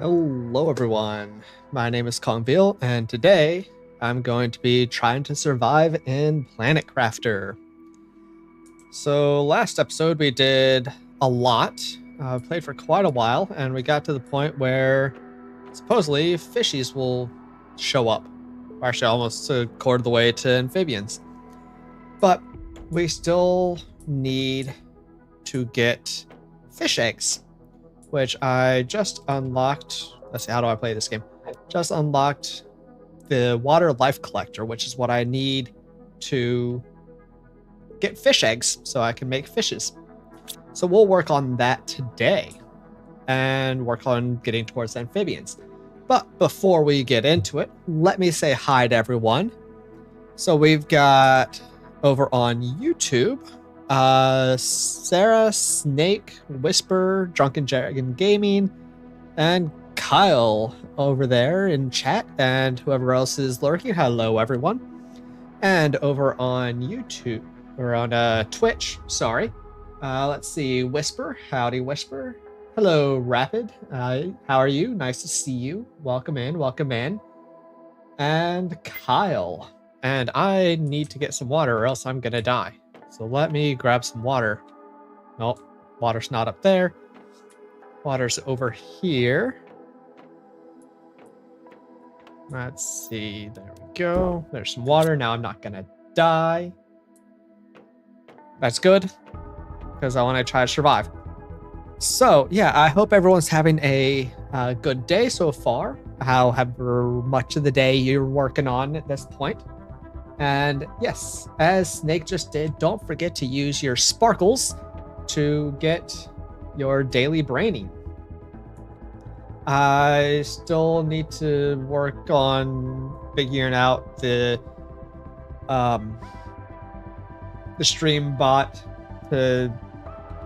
Hello, everyone. My name is Kongville, and today I'm going to be trying to survive in Planet Crafter. So, last episode we did a lot, played for quite a while, and we got to the point where supposedly fishies will show up. Or actually, almost a quarter of the way to amphibians. But we still need to get fish eggs, which I just unlocked. Let's see, how do I play this game? Just unlocked the water life collector, which is what I need to get fish eggs so I can make fishes. So we'll work on that today and work on getting towards amphibians. But before we get into it, let me say hi to everyone. So we've got over on YouTube, Sarah, Snake, Whisper, Drunken Dragon Gaming, and Kyle over there in chat, and whoever else is lurking. Hello, everyone. And over on YouTube, or on Twitch, sorry. Let's see, Whisper. Howdy, Whisper. Hello, Rapid. How are you? Nice to see you. Welcome in, welcome in. And Kyle. And I need to get some water or else I'm gonna die. So let me grab some water. Nope, water's not up there. Water's over here. Let's see, there we go. There's some water. Now I'm not gonna die. That's good, because I want to try to survive. So yeah, I hope everyone's having a good day so far, however much of the day you're working on at this point. And yes, as Snake just did, don't forget to use your sparkles to get your daily braining. I still need to work on figuring out the stream bot to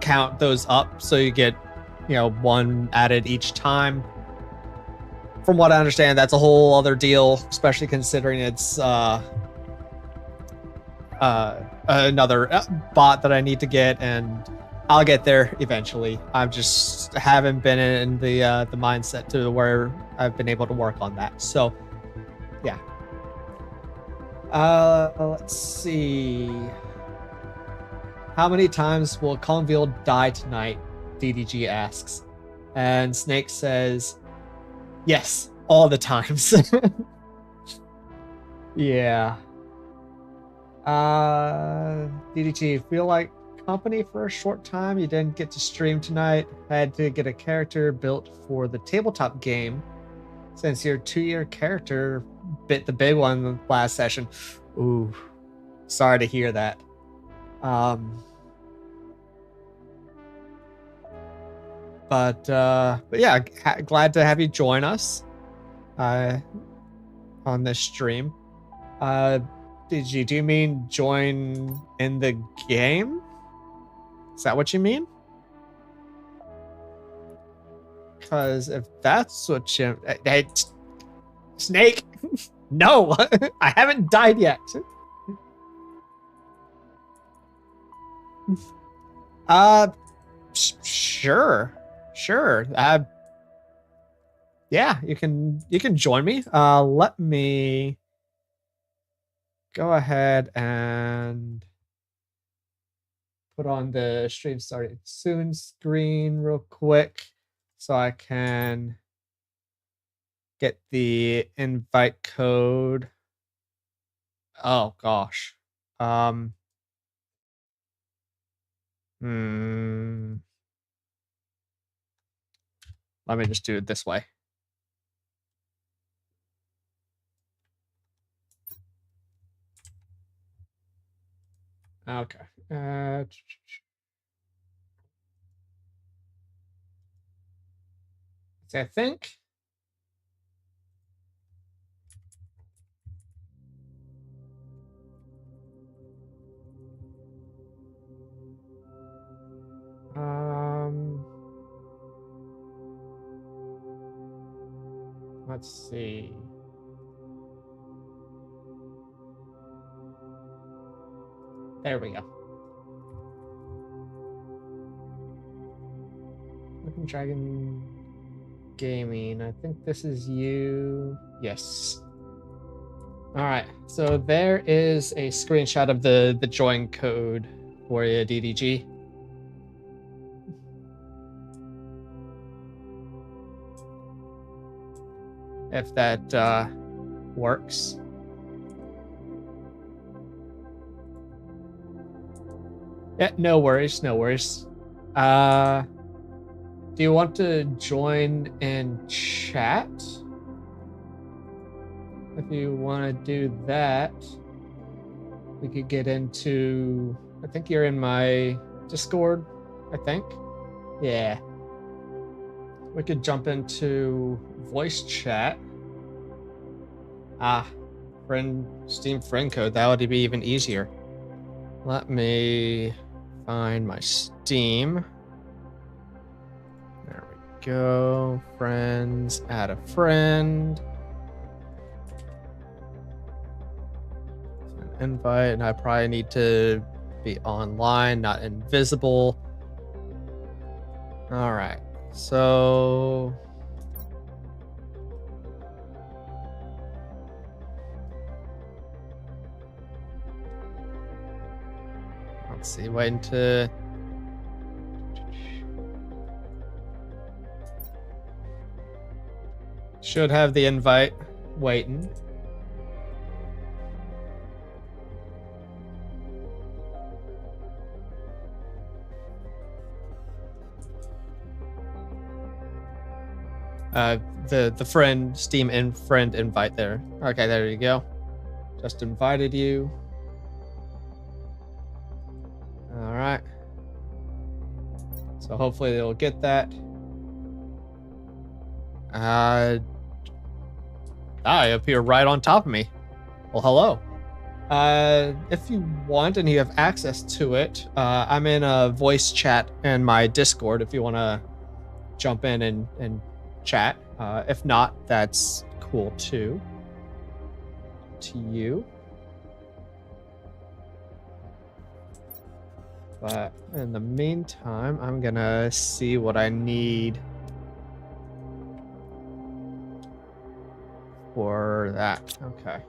count those up so you get, one added each time. From what I understand, that's a whole other deal, especially considering it's another bot that I need to get, and I'll get there eventually. I just haven't been in the mindset to where I've been able to work on that. So, yeah. Let's see. How many times will Conville die tonight? DDG asks. And Snake says, yes, all the times. Yeah. DDG, feel like company for a short time. You didn't get to stream tonight. Had to get a character built for the tabletop game since your 2-year character bit the big one last session. Ooh, sorry to hear that. But yeah, glad to have you join us on this stream. Do you mean join in the game? Is that what you mean? Because if that's what you... Hey, Snake! No! I haven't died yet. Sure. Yeah, you can join me. Let me go ahead and put on the stream starting soon screen real quick so I can get the invite code. Oh gosh. Let me just do it this way. Okay. So I think let's see. There we go. Dragon Gaming. I think this is you. Yes. All right. So there is a screenshot of the join code for you, DDG. If that works. Yeah, no worries, no worries. Do you want to join in chat? If you want to do that, we could get into, I think you're in my Discord, I think. Yeah. We could jump into voice chat. Steam friend code, that would be even easier. Let me find my Steam. There we go. Friends, add a friend. An invite, and I probably need to be online, not invisible. All right, so let's see, waiting to should have the invite waiting. The friend Steam friend invite there. Okay, there you go. Just invited you. All right. So hopefully they'll get that. I appear right on top of me. Well, hello. If you want and you have access to it, I'm in a voice chat in my Discord if you want to jump in and chat. If not, that's cool too. To you. But in the meantime, I'm gonna see what I need for that. Okay.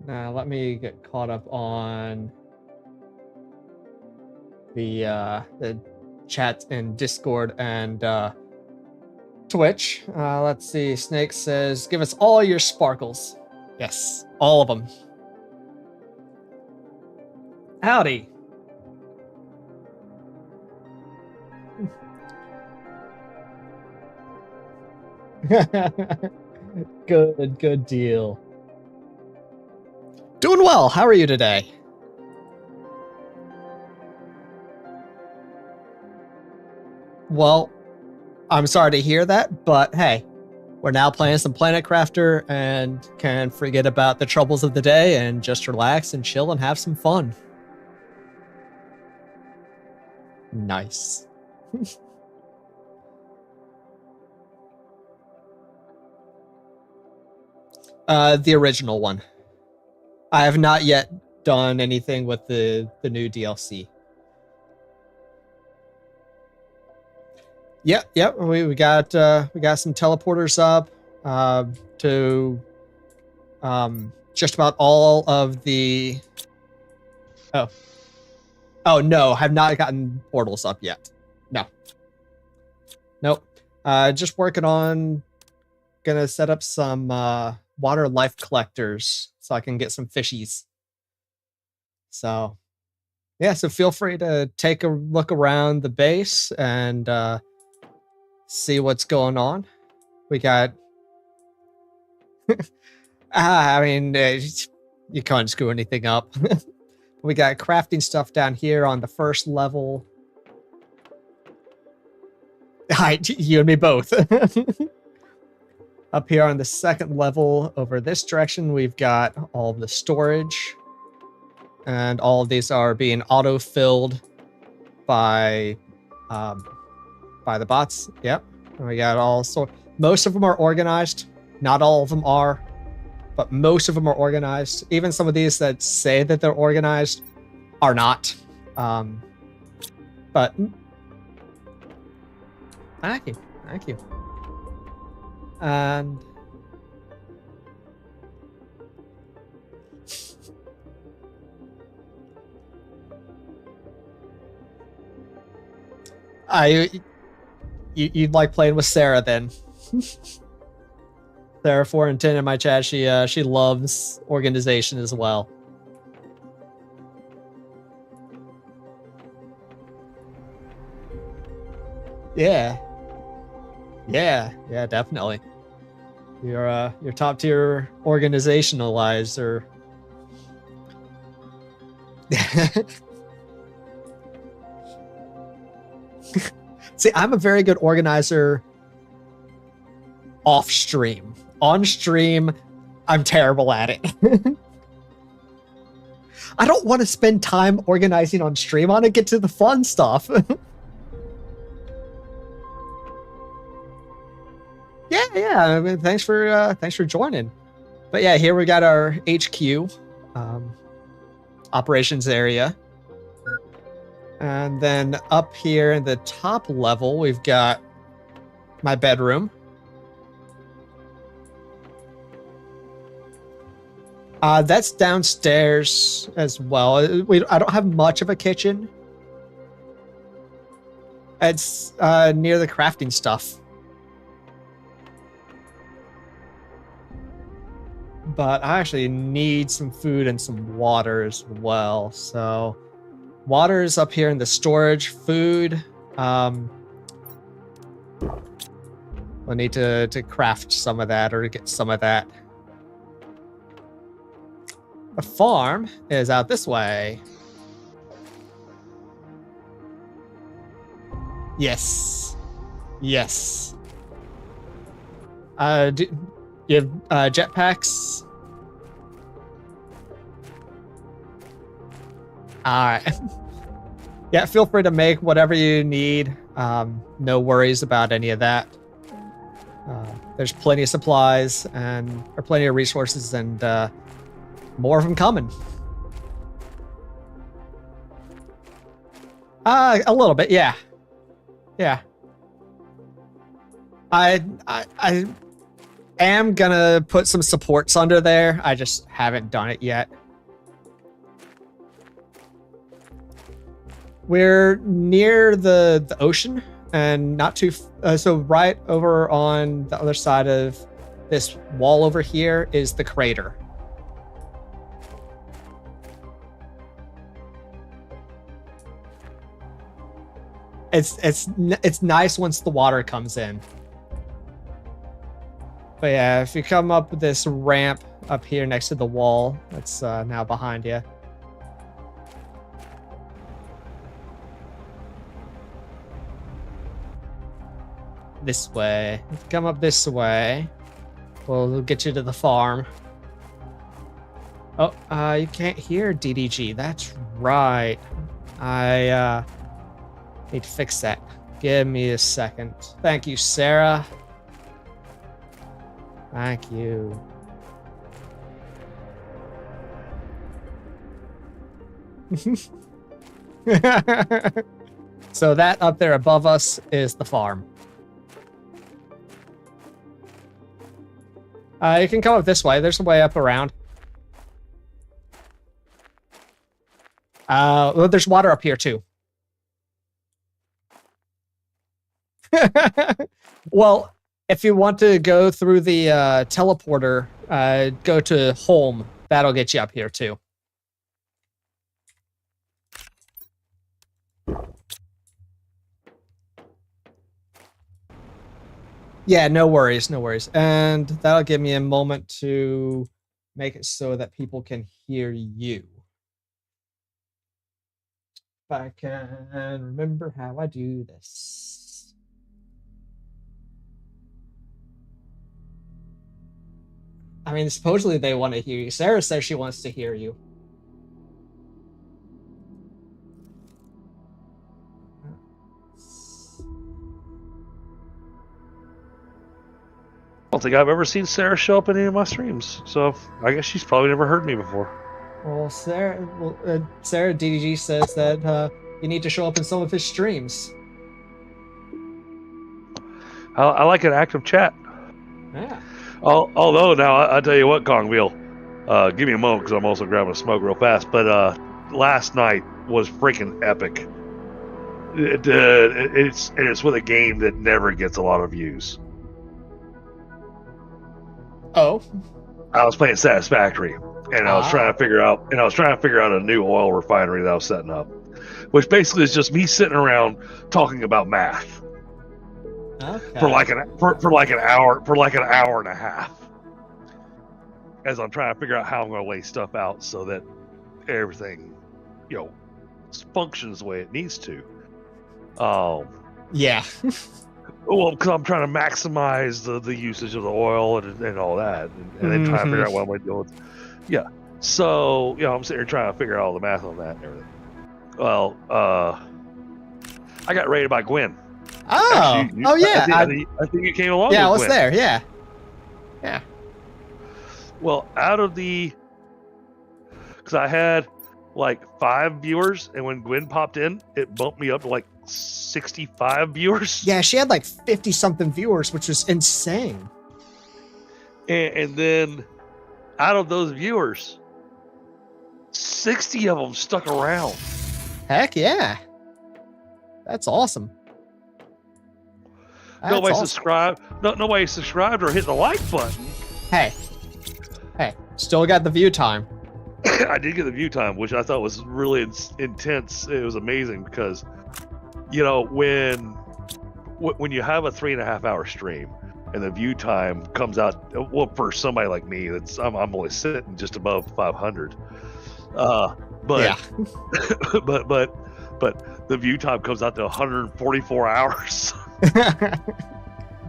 Now let me get caught up on the chat in Discord and Twitch. Let's see. Snake says, "Give us all your sparkles." Yes, all of them. Howdy. Good deal. Doing well. How are you today? Well, I'm sorry to hear that, but hey, we're now playing some Planet Crafter and can forget about the troubles of the day and just relax and chill and have some fun. Nice. The original one. I have not yet done anything with the new DLC. Yep. We got some teleporters up to just about all of the. Oh no, have not gotten portals up yet. No. Nope. Just working on gonna set up some water life collectors so I can get some fishies. So yeah, so feel free to take a look around the base and see what's going on. We got I mean, you can't screw anything up. We got crafting stuff down here on the first level. Hi, you and me both. Up here on the second level, over this direction, we've got all of the storage. And all of these are being auto-filled by By the bots. Yep. We got all sort. Most of them are organized. Not all of them are, but most of them are organized. Even some of these that say that they're organized are not. But thank you. And you'd like playing with Sarah then. Sarah 4 and 10 in my chat. She loves organization as well. Yeah, definitely. You're top tier organizationalizer. See, I'm a very good organizer off stream. On stream, I'm terrible at it. I don't want to spend time organizing on stream. I want to get to the fun stuff. Yeah. I mean, thanks for joining. But yeah, here we got our HQ, operations area. And then up here in the top level, we've got my bedroom. That's downstairs as well. I don't have much of a kitchen. It's near the crafting stuff. But I actually need some food and some water as well. So water is up here in the storage. Food. We'll need to craft some of that or get some of that. The farm is out this way. Yes. Do you have jetpacks? Alright. Yeah, feel free to make whatever you need. No worries about any of that. There's plenty of supplies or plenty of resources and more of them coming. A little bit, yeah. I am gonna put some supports under there. I just haven't done it yet. We're near the ocean and not too so right over on the other side of this wall over here is the crater. It's nice once the water comes in. But yeah, if you come up with this ramp up here next to the wall, that's now behind you. This way. If you come up this way, we'll get you to the farm. Oh, you can't hear DDG. That's right. I need to fix that. Give me a second. Thank you, Sarah. Thank you. So that up there above us is the farm. You can come up this way. There's a way up around. Well, there's water up here too. Well, if you want to go through the teleporter, go to home. That'll get you up here too. Yeah, no worries. And that'll give me a moment to make it so that people can hear you. If I can remember how I do this. I mean, supposedly they want to hear you. Sarah says she wants to hear you. don't think I've ever seen Sarah show up in any of my streams, so I guess she's probably never heard me before. Well, Sarah DDG says that you need to show up in some of his streams. I like an active chat. Yeah. Although now I tell you what, Kongville, give me a moment because I'm also grabbing a smoke real fast. But last night was freaking epic. It's with a game that never gets a lot of views. Oh. I was playing Satisfactory, and I was trying to figure out a new oil refinery that I was setting up, which basically is just me sitting around talking about math. Okay. For like an hour and a half, as I'm trying to figure out how I'm going to lay stuff out so that everything, functions the way it needs to. Yeah. Well, because I'm trying to maximize the usage of the oil and all that, and then trying to figure out what I'm going to do with. Yeah. So I'm sitting here trying to figure out all the math on that and everything. Well, I got raided by Gwen. Oh, yeah. I think you came along. Yeah, I was Gwen. there. Yeah. Yeah. Well, because I had like 5 viewers, and when Gwen popped in, it bumped me up to like 65 viewers. Yeah, she had like 50 something viewers, which was insane. And then out of those viewers, 60 of them stuck around. Heck yeah. That's awesome. Nobody subscribed. Nobody subscribed or hit the like button. Hey, still got the view time. I did get the view time, which I thought was really intense. It was amazing because, when you have a 3.5 hour stream and the view time comes out, well, for somebody like me, I'm only sitting just above 500. But yeah. but the view time comes out to 144 hours.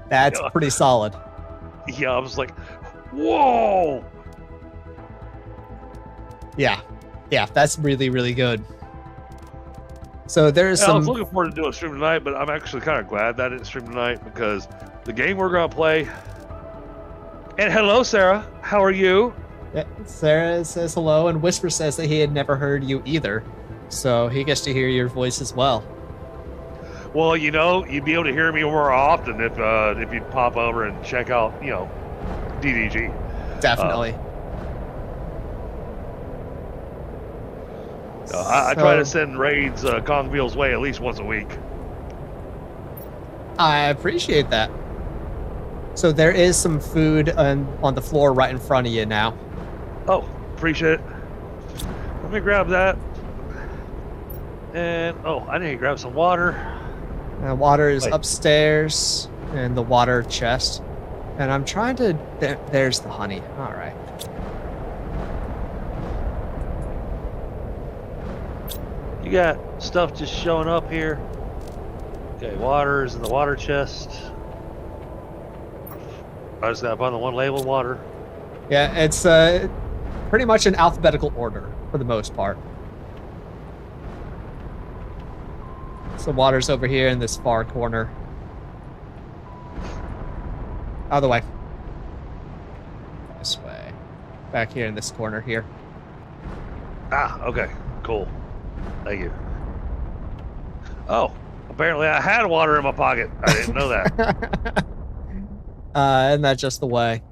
That's pretty solid. Yeah, I was like, whoa. Yeah, that's really, really good. So there's I was looking forward to doing a stream tonight, but I'm actually kind of glad that I didn't stream tonight because the game we're going to play. And hello, Sarah. How are you? Yeah, Sarah says hello, and Whisper says that he had never heard you either. So he gets to hear your voice as well. Well, you'd be able to hear me more often if you'd pop over and check out, DDG. Definitely. I try to send raids Kongville's way at least once a week. I appreciate that. So there is some food on the floor right in front of you now. Oh, appreciate it. Let me grab that. And, I need to grab some water. Water is upstairs in the water chest. And I'm trying to... there's the honey. All right. You got stuff just showing up here. Okay, water is in the water chest. I just gotta find the one labeled water. Yeah, it's pretty much in alphabetical order for the most part. So water's over here in this far corner. Other way. This way. Back here in this corner here. Ah, okay. Cool. Thank you. Oh, apparently I had water in my pocket. I didn't know that. Isn't that just the way?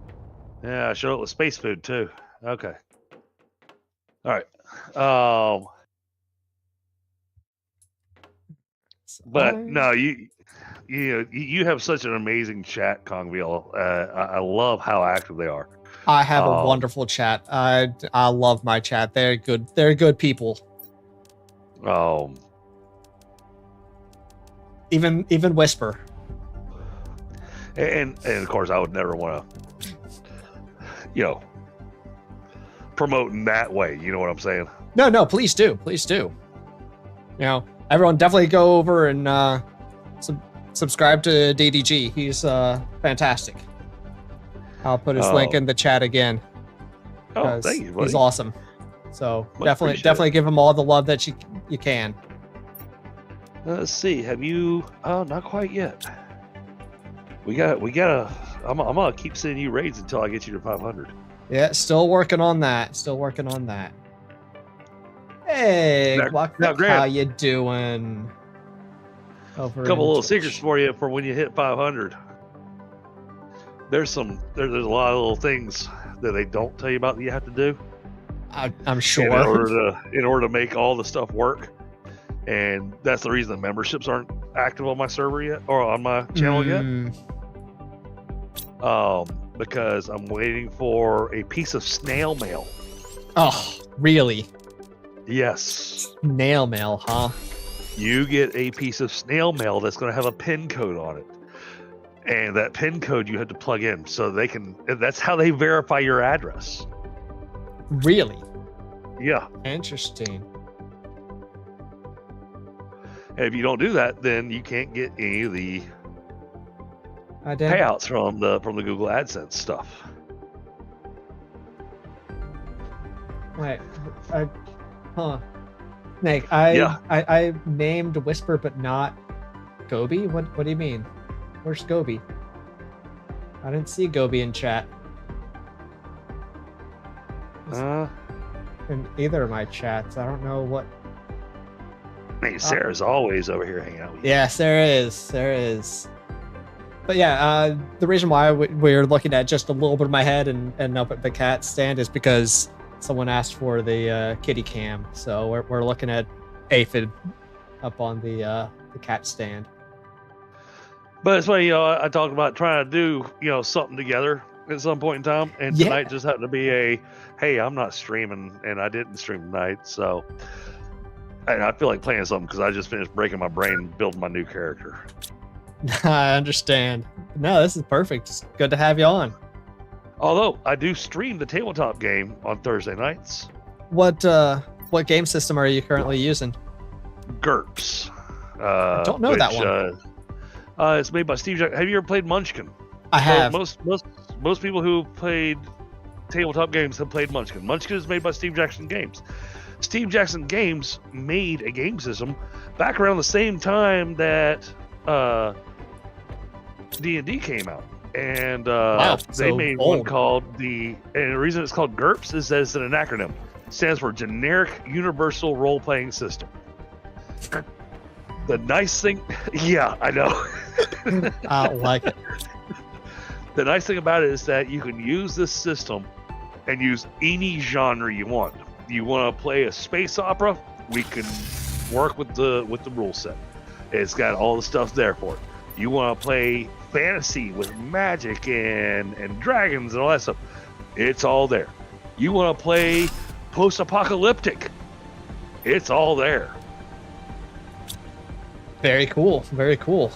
Yeah, I showed it with space food too. Okay. All right. But no, you have such an amazing chat, Kongville. I love how active they are. I have a wonderful chat. I love my chat. They're good. They're good people. Even Whisper. And of course, I would never want to, promote in that way. You know what I'm saying? No, please do. Please do. Everyone definitely go over and subscribe to DDG. He's fantastic. I'll put his link in the chat again. Oh, thank you, buddy. He's awesome. So definitely give him all the love that you can. Let's see. Have you? Oh, not quite yet. We got I'm gonna keep sending you raids until I get you to 500. Yeah, still working on that. Still working on that. Hey, Now, how Grant, you doing? Over a couple in little Twitch. secrets for you for when you hit 500. There's a lot of little things that they don't tell you about that you have to do. I'm sure. In order to make all the stuff work, and that's the reason the memberships aren't active on my server yet or on my channel yet. Because I'm waiting for a piece of snail mail. Oh, really? Yes. Snail mail, huh? You get a piece of snail mail that's going to have a PIN code on it. And that PIN code you have to plug in so they can, that's how they verify your address. Really? Yeah. Interesting. And if you don't do that, then you can't get any of the payouts from the Google AdSense stuff. Wait, Snake, I named Whisper, but not Gobi. What do you mean? Where's Gobi? I didn't see Gobi in chat. In either of my chats, I don't know what. Hey, Sarah's always over here hanging out with you. Yes, there is. But yeah, the reason why we're looking at just a little bit of my head and up at the cat stand is because someone asked for the kitty cam, so we're looking at Aphid up on the cat stand. But it's funny, I talked about trying to do something together at some point in time, and tonight just happened to be hey, I'm not streaming, and I didn't stream tonight, so I feel like playing something because I just finished breaking my brain building my new character. I understand. No, this is perfect. It's good to have you on. Although I do stream the tabletop game on Thursday nights. What game system are you currently using? GURPS. I don't know that one. It's made by Steve Jackson. Have you ever played Munchkin? I have. Most people who played tabletop games have played Munchkin. Munchkin is made by Steve Jackson Games. Steve Jackson Games made a game system back around the same time that D&D came out. And they made one called and the reason it's called GURPS is that it's an acronym. It stands for Generic Universal Role-Playing System. The nice thing, yeah, I know. I like it. The nice thing about it is that you can use this system and use any genre you want. You want to play a space opera? We can work with the rule set. It's got all the stuff there for it. You want to play fantasy with magic and dragons and all that stuff? It's all there. You want to play post-apocalyptic? It's all there. Very cool. Very cool.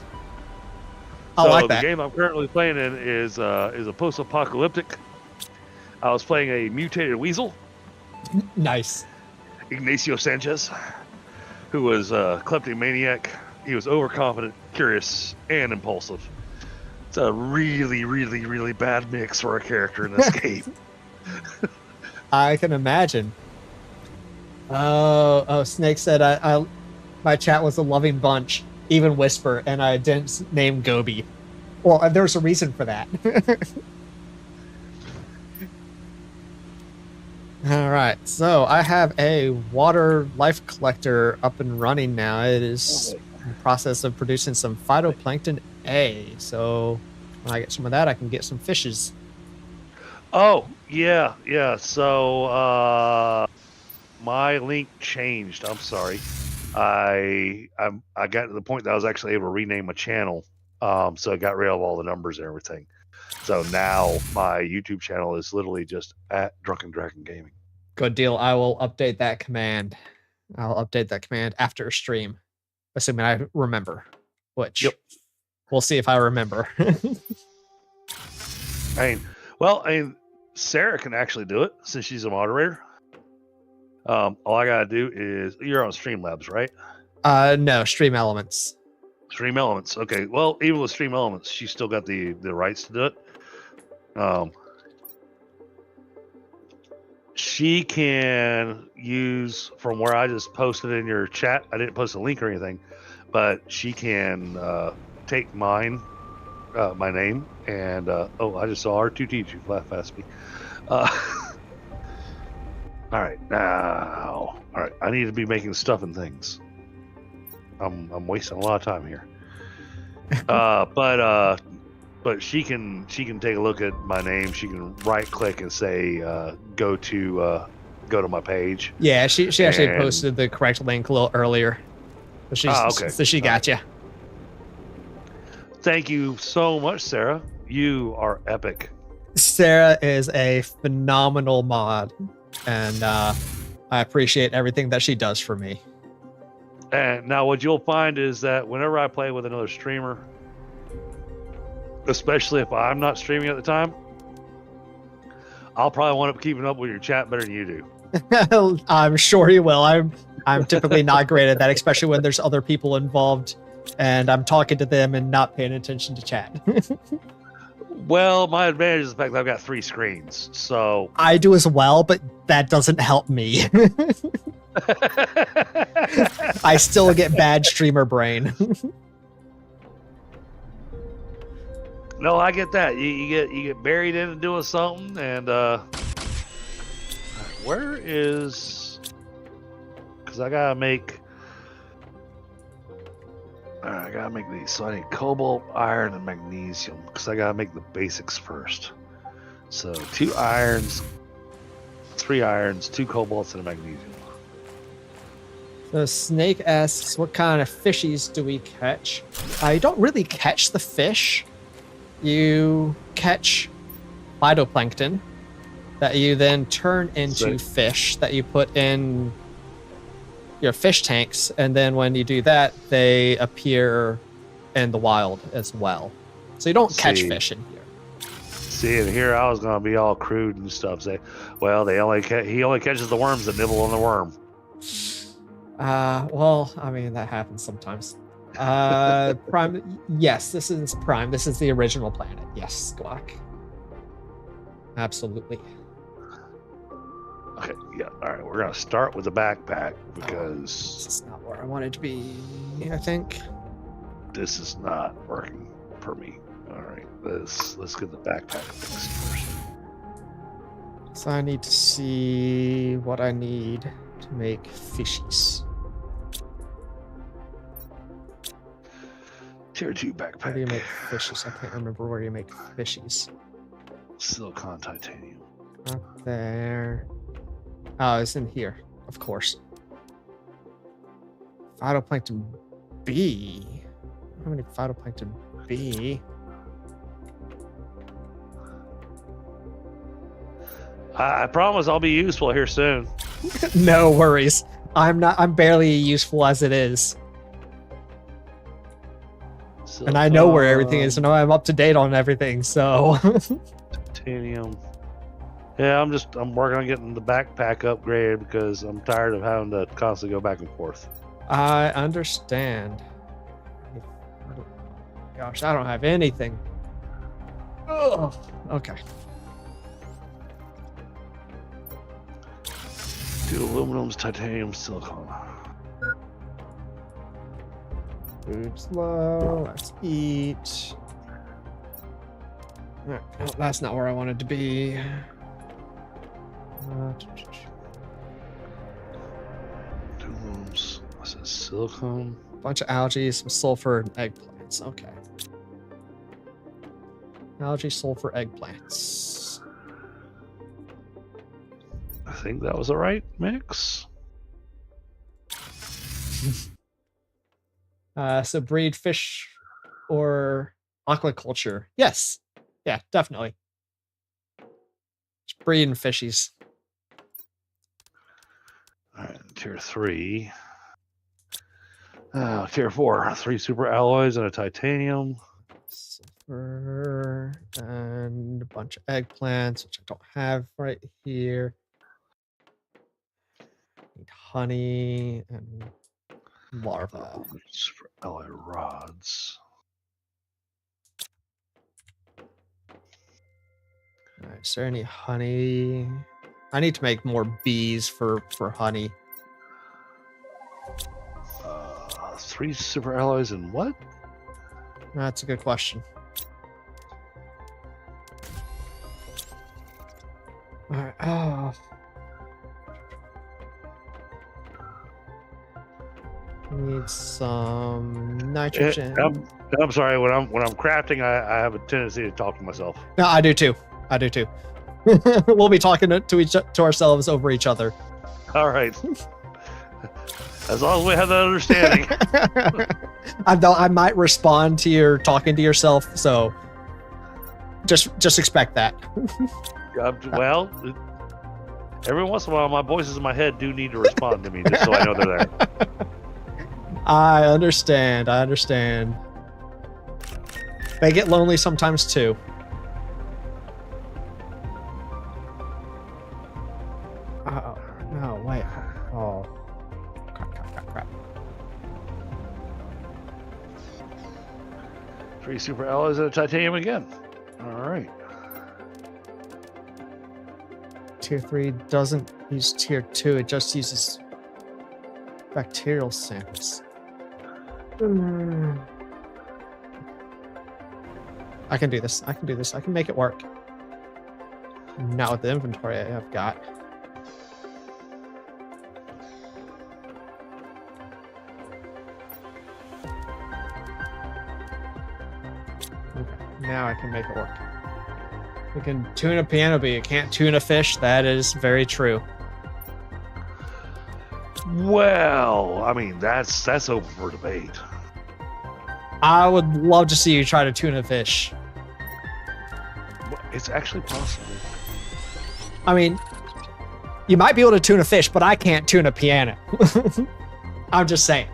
I like that. The game I'm currently playing in is a post-apocalyptic. I was playing a mutated weasel. Nice. Ignacio Sanchez, who was a kleptomaniac. He was overconfident, curious, and impulsive. It's a really, really, really bad mix for a character in this game. I can imagine. Oh, Snake said I my chat was a loving bunch, even Whisper, and I didn't name Gobi. Well, there's a reason for that. All right, so I have a water life collector up and running now. It is in the process of producing some phytoplankton A. So when I get some of that, I can get some fishes. Oh, yeah. So my link changed. I'm sorry. I got to the point that I was actually able to rename my channel. So I got rid of all the numbers and everything. So now my YouTube channel is literally just at Drunken Dragon Gaming. Good deal. I will update that command. I'll update that command after a stream, assuming I remember, which we'll see if I remember. I mean, Sarah can actually do it since she's a moderator. All I gotta do is you're on Streamlabs, right? No, Stream Elements. Stream Elements. Okay. Well, even with Stream Elements, she's still got the rights to do it. She can use from where I just posted in your chat. I didn't post a link or anything, but she can take mine my name, and I just saw R2D2 flat past me. All right, now, all right, I need to be making stuff and things. I'm wasting a lot of time here. But she can take a look at my name. She can right click and say go to my page. Yeah, she actually posted the correct link a little earlier. So okay. So she got you. Thank you so much, Sarah. You are epic. Sarah is a phenomenal mod, and I appreciate everything that she does for me. And now what you'll find is that whenever I play with another streamer, especially if I'm not streaming at the time, I'll probably wind up keeping up with your chat better than you do. I'm sure you will. I'm typically not great at that, especially when there's other people involved and I'm talking to them and not paying attention to chat. Well, my advantage is the fact that I've got 3 screens, so... I do as well, but that doesn't help me. I still get bad streamer brain. No, I get that. You get buried into doing something, and where is? Because I gotta make these. So I need cobalt, iron, and magnesium. Because I gotta make the basics first. So 2 irons, 3 irons, 2 cobalts, and a magnesium. The snake asks, "What kind of fishies do we catch?" You don't really catch the fish. You catch phytoplankton that you then turn into fish that you put in your fish tanks, and then when you do that, they appear in the wild as well. So you don't catch fish in here. See, and here I was gonna be all crude and stuff. Say, well, he only catches the worms that nibble on the worm. Well, I mean that happens sometimes. Prime, yes, this is Prime. This is the original planet. Yes, Glock. Absolutely. Okay, yeah, all right. We're gonna start with the backpack because this is not where I wanted to be. I think this is not working for me. All right, let's get the backpack fixed first. So I need to see what I need to make fishies. Tier 2 backpack. Where do you make fishies? I can't remember where you make fishies. Silicon titanium. Up there. Oh, it's in here, of course. Phytoplankton B. How many phytoplankton B? I promise I'll be useful here soon. No worries. I'm barely useful as it is. And I know where everything is, and I'm up to date on everything, so. Titanium. Yeah, I'm working on getting the backpack upgraded because I'm tired of having to constantly go back and forth. I understand. Gosh, I don't have anything. Oh, okay. 2 aluminums, titanium, silicon. Food's low. Let's eat. No, that's not where I wanted to be. 2 aluminums. What's this? Silicon. Bunch of algae, some sulfur, and eggplants. Okay. Algae, sulfur, eggplants. I think that was the right mix. So breed fish or aquaculture? Yes. Yeah, definitely. Just breeding fishies. All right, tier 3. Tier 4. 3 super alloys and a titanium. Sulfur and a bunch of eggplants, which I don't have right here. Need honey and larva. Super alloy rods. All right, is there any honey? I need to make more bees for honey. 3 super alloys and what? That's a good question. Alright, oh. Need some nitrogen. I'm sorry. When I'm crafting, I have a tendency to talk to myself. No, I do too. We'll be talking to ourselves over each other. All right. As long as we have that understanding. I might respond to your talking to yourself, so just expect that. Well, every once in a while, my voices in my head do need to respond to me, just so I know they're there. I understand. They get lonely sometimes too. Oh, no, wait. Oh. Crap. 3 super alloys and a titanium again. All right. Tier 3 doesn't use tier 2, it just uses bacterial samples. I can do this. I can make it work. Not with the inventory I've got. Okay, now I can make it work. You can tune a piano, but you can't tune a fish. That is very true. Well, I mean, that's open for debate. I would love to see you try to tune a fish. It's actually possible. I mean, you might be able to tune a fish, but I can't tune a piano. I'm just saying.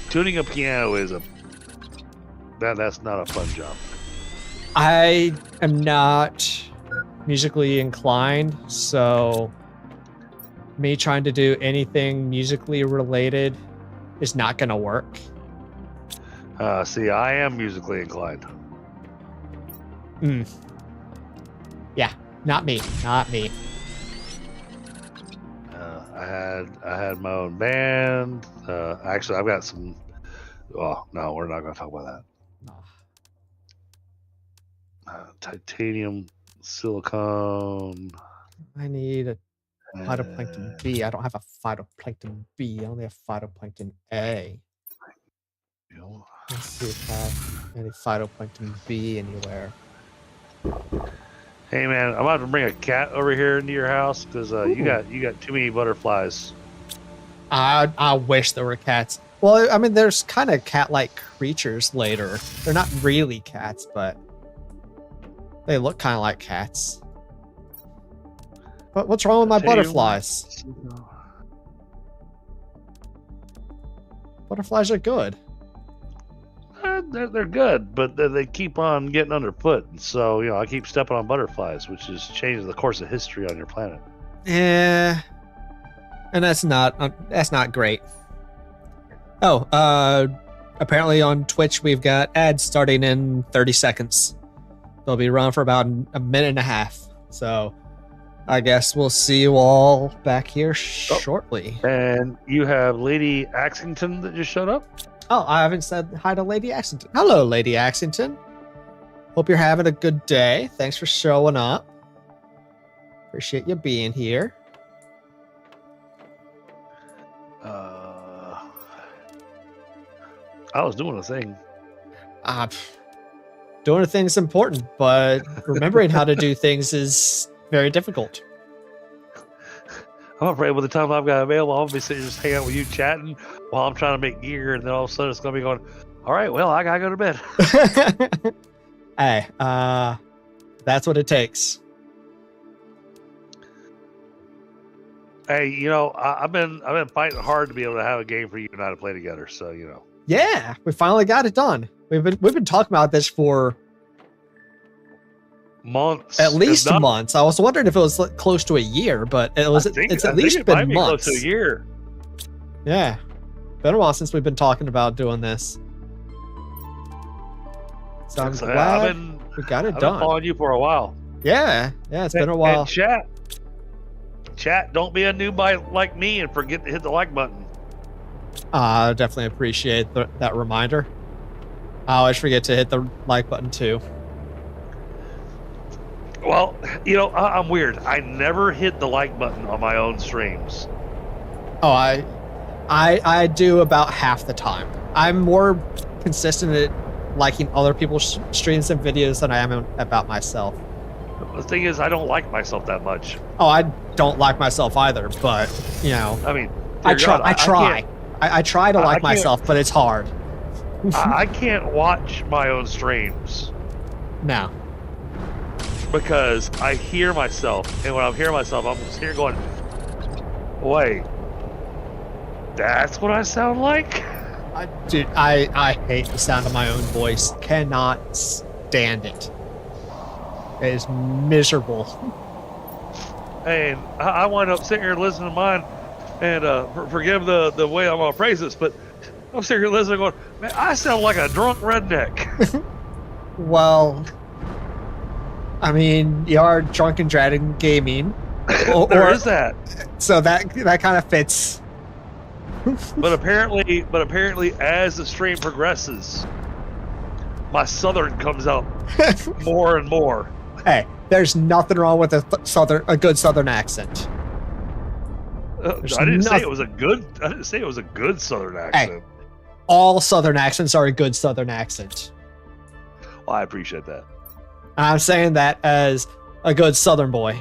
Tuning a piano is that's not a fun job. I am not musically inclined, so me trying to do anything musically related is not going to work. See, I am musically inclined. Yeah, not me. I had my own band. Actually, I've got some. Oh no, we're not going to talk about that. Titanium, silicone. I need a phytoplankton B. I don't have a phytoplankton B. I only have phytoplankton A. Let's see if I have any phytoplankton B anywhere. Hey man, I'm about to bring a cat over here into your house because you got too many butterflies. I wish there were cats. Well, I mean, there's kind of cat-like creatures later. They're not really cats, but they look kind of like cats. But what's wrong with my butterflies? Butterflies are good. They're good, but they keep on getting underfoot. And so, I keep stepping on butterflies, which has changed the course of history on your planet. Yeah. And that's not great. Oh, apparently on Twitch we've got ads starting in 30 seconds. They'll be run for about a minute and a half. So I guess we'll see you all back here shortly. And you have Lady Axington that just showed up? Oh, I haven't said hi to Lady Axington. Hello, Lady Axington. Hope you're having a good day. Thanks for showing up. Appreciate you being here. I was doing a thing. Doing a thing is important, but remembering how to do things is very difficult. I'm afraid with the time I've got available, I'll be sitting just hanging out with you chatting while I'm trying to make gear, and then all of a sudden it's going to be going, all right, well, I got to go to bed. Hey, that's what it takes. Hey, I've been fighting hard to be able to have a game for you and I to play together, so, Yeah, we finally got it done. We've been talking about this for months, at least months. I was wondering if it was close to a year, but it's at least been months. Close to a year. Yeah, been a while since we've been talking about doing this. So I'm glad we got it done. I've been following you for a while. Yeah, it's been a while. And chat, don't be a noob like me and forget to hit the like button. I definitely appreciate that reminder. I always forget to hit the like button too. Well, I'm weird. I never hit the like button on my own streams. Oh, I do about half the time. I'm more consistent at liking other people's streams and videos than I am about myself. The thing is, I don't like myself that much. Oh, I don't like myself either, but I mean, I try. I try to like myself, but it's hard. I can't watch my own streams. No. Because I hear myself, and when I'm hearing myself, I'm just here going, wait, that's what I sound like? Dude, I hate the sound of my own voice. Cannot stand it. It is miserable. And I wind up sitting here listening to mine, and forgive the way I'm going to phrase this, but I'm sitting here listening going, man, I sound like a drunk redneck. Well, I mean, you are Drunken Dragon Gaming. There is that. So that kind of fits. But apparently, as the stream progresses, my southern comes out more and more. Hey, there's nothing wrong with a good southern accent. I didn't say it was a good southern accent. Hey, all southern accents are a good southern accent. Well, I appreciate that. I'm saying that as a good southern boy.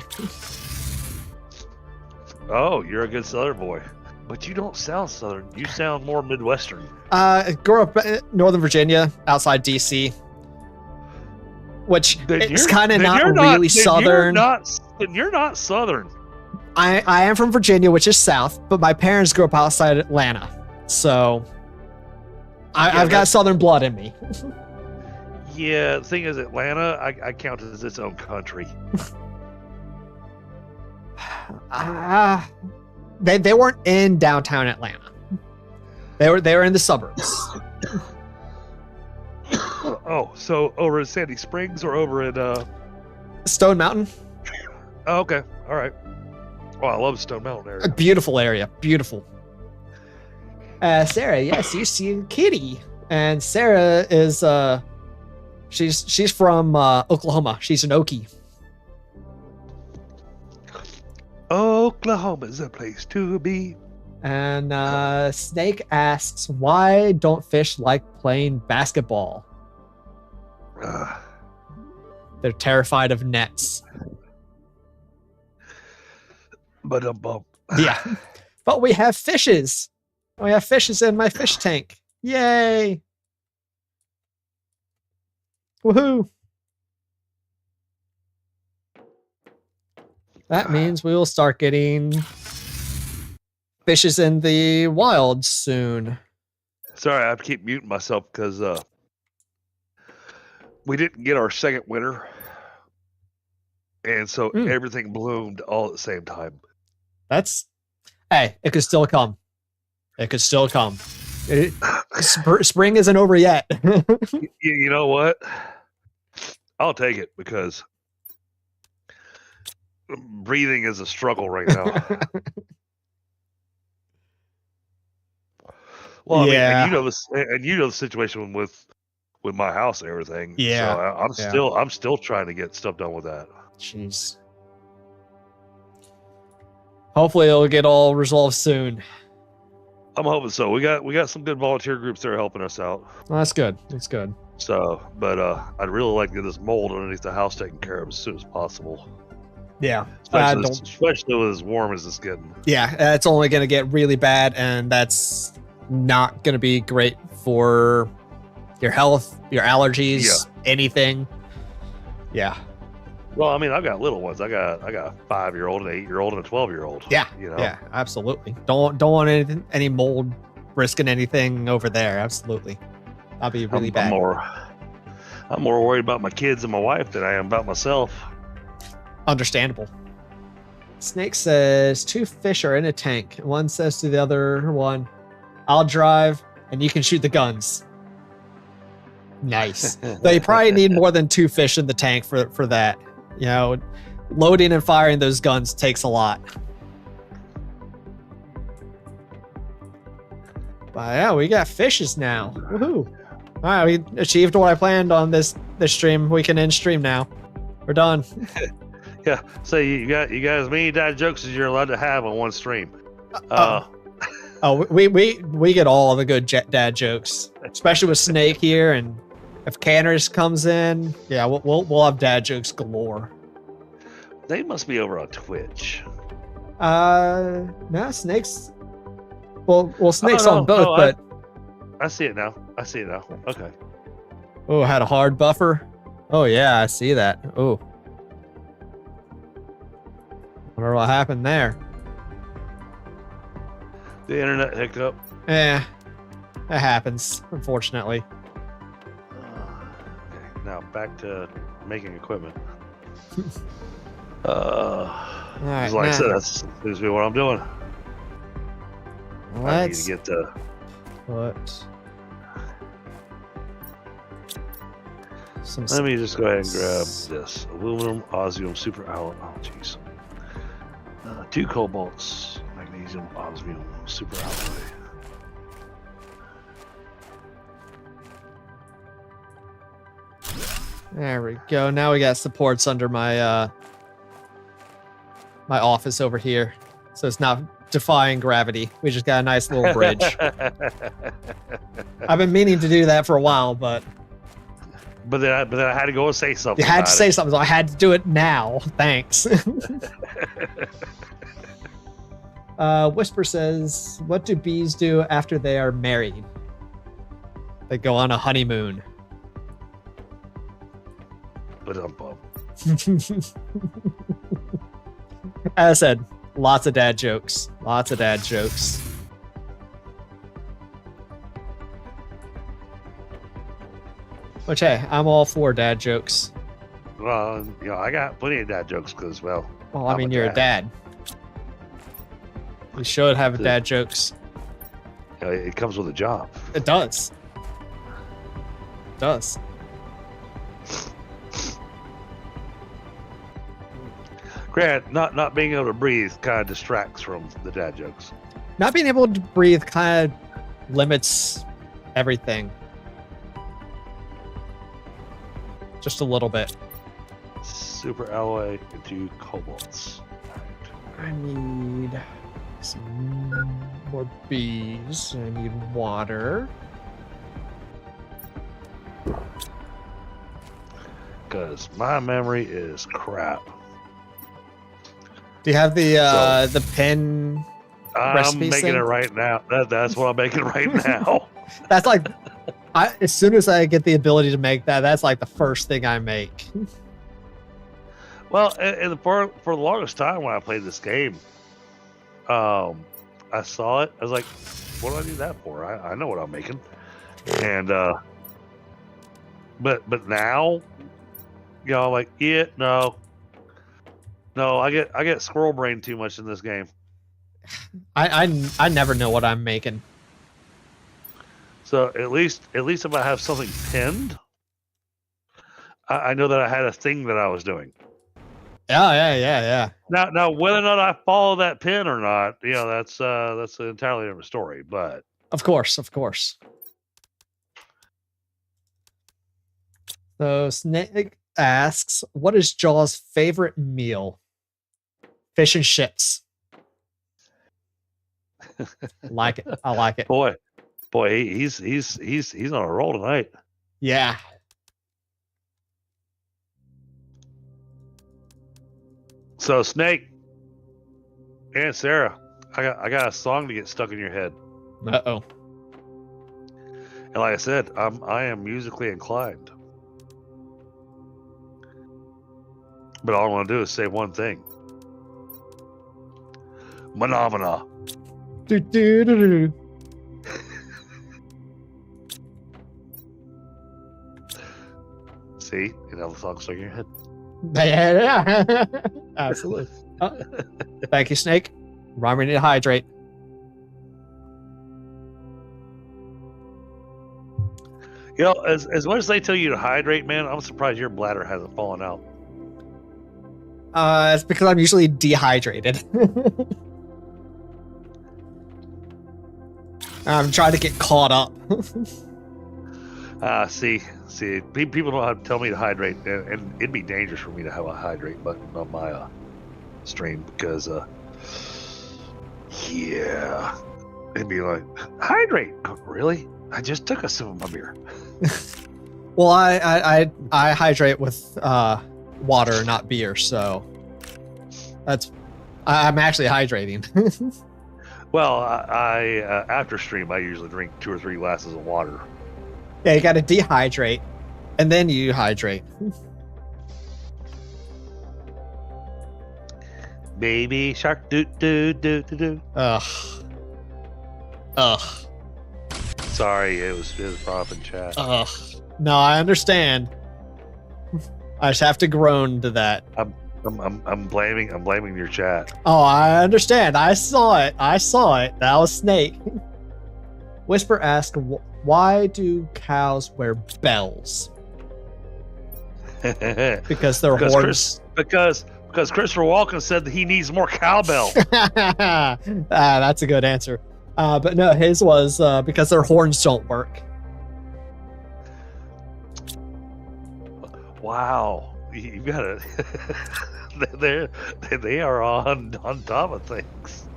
Oh, you're a good southern boy. But you don't sound southern. You sound more Midwestern. I grew up in Northern Virginia, outside DC. Which is kind of not really southern. You're not southern. I am from Virginia, which is south, but my parents grew up outside Atlanta. So I've got southern blood in me. Yeah, the thing is, Atlanta, I count as its own country. They weren't in downtown Atlanta. They were in the suburbs. Oh, so over in Sandy Springs or over in Stone Mountain? Oh, okay. All right. Well, I love Stone Mountain area. A beautiful area. Beautiful. Sarah, yes, you see a kitty. And Sarah is she's from Oklahoma. She's an Okie. Oklahoma's a place to be. And Snake asks, why don't fish like playing basketball? They're terrified of nets. But yeah. But we have fishes. We have fishes in my fish tank. Yay. Woohoo. That means we will start getting fishes in the wild soon. Sorry, I have to keep muting myself because we didn't get our second winter. And so everything bloomed all at the same time. Hey, it could still come. It could still come. Spring isn't over yet. You know what? I'll take it because breathing is a struggle right now. Well, yeah. I mean, you know the situation with my house and everything. Yeah. So I'm still trying to get stuff done with that. Jeez. Hopefully it'll get all resolved soon. I'm hoping so. We got some good volunteer groups that are helping us out. Well, that's good. That's good. So, but I'd really like to get this mold underneath the house taken care of as soon as possible. Yeah. Especially with as warm as it's getting. Yeah, it's only going to get really bad, and that's not going to be great for your health, your allergies, anything. Yeah. Well, I mean, I've got little ones. I got a 5-year-old, an 8-year-old, and a 12-year-old. Yeah. You know? Yeah, absolutely. Don't want any mold risking anything over there. Absolutely. That'll be really bad. I'm more worried about my kids and my wife than I am about myself. Understandable. Snake says 2 fish are in a tank. One says to the other one, I'll drive and you can shoot the guns. Nice. They probably need more than 2 fish in the tank for that. You know, loading and firing those guns takes a lot. But yeah, we got fishes now. Woohoo. All right, we achieved what I planned on this stream. We can end stream now. We're done. Yeah. So you got as many dad jokes as you're allowed to have on one stream. Oh, we get all the good dad jokes, especially with Snake here, and if Canners comes in, yeah, we'll have dad jokes galore. They must be over on Twitch. No, Snake's. Well, Snake's on both, but I see it now. Okay. Oh, had a hard buffer. Oh yeah, I see that. Oh, wonder what happened there. The internet hiccup. Yeah, that happens, unfortunately. Okay, now back to making equipment. Alright, like I said, that's basically what I'm doing. I need to get the. What? Let me just go ahead and grab this aluminum, osmium, super alloy. Oh, jeez. 2 cobalts, magnesium, osmium, super alloy. There we go. Now we got supports under my my office over here, so it's not defying gravity. We just got a nice little bridge. I've been meaning to do that for a while, but then I had to go and say something. You had to say something, so I had to do it now. Thanks. Whisper says, "What do bees do after they are married? They go on a honeymoon." As I said, lots of dad jokes. Lots of dad jokes. Which, hey, I'm all for dad jokes. Well, I got plenty of dad jokes because, well, I mean, you're a dad. You should have dad jokes. It comes with a job. It does. It does. Grant, not being able to breathe kind of distracts from the dad jokes. Not being able to breathe kind of limits everything. Just a little bit. Super alloy into cobalts. I need some more bees. I need water. Because my memory is crap. Do you have the pen recipe? I'm making it right now. That's what I'm making right now. That's like, as soon as I get the ability to make that, that's like the first thing I make. Well, and for the longest time when I played this game, I saw it. I was like, "What do I need that for? I know what I'm making." And but now, I'm like, no, I get squirrel brain too much in this game. I never know what I'm making. So at least if I have something pinned, I know that I had a thing that I was doing. Yeah. Now whether or not I follow that pin or not, that's an entirely different story. But of course. So Snake asks, "What is Jaw's favorite meal?" Fish and chips. Like it. I like it. Boy, he's on a roll tonight. Yeah. So Snake and Sarah, I got a song to get stuck in your head. Uh-oh. And like I said, I am musically inclined. But all I want to do is say one thing. Phenomena. Do. See? The song stuck in your head. Yeah. Absolutely. Thank you, Snake. Remind me to hydrate. As much as they tell you to hydrate, man, I'm surprised your bladder hasn't fallen out. It's because I'm usually dehydrated. I'm trying to get caught up. See, people don't have to tell me to hydrate, and it'd be dangerous for me to have a hydrate button on my stream because, yeah, it'd be like, hydrate. Oh, really? I just took a sip of my beer. Well, I hydrate with water, not beer, so I'm actually hydrating. Well, I after stream, I usually drink 2 or 3 glasses of water. Yeah, you got to dehydrate, and then you hydrate. Baby shark, do do do do do. Ugh. Sorry, it was brought up in chat. Ugh. No, I understand. I just have to groan to that. I'm blaming your chat. Oh, I understand. I saw it. That was Snake. Whisper asked, why do cows wear bells? Because they're horns. Because Christopher Walken said that he needs more cowbell. That's a good answer. But no, his was because their horns don't work. Wow, you got it. They are on top of things.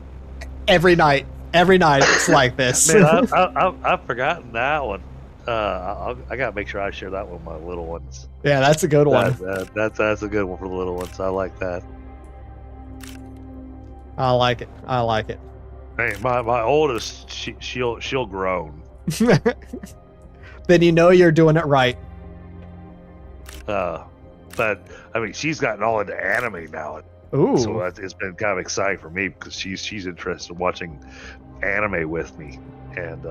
Every night it's like this. Man, I've forgotten that one. I gotta make sure I share that one with my little ones. Yeah, that's a good one. That's a good one for the little ones. I like that. I like it. Hey, my oldest, she'll groan. Then you know you're doing it right. But I mean, she's gotten all into anime now. Ooh. So it's been kind of exciting for me because she's interested in watching anime with me, and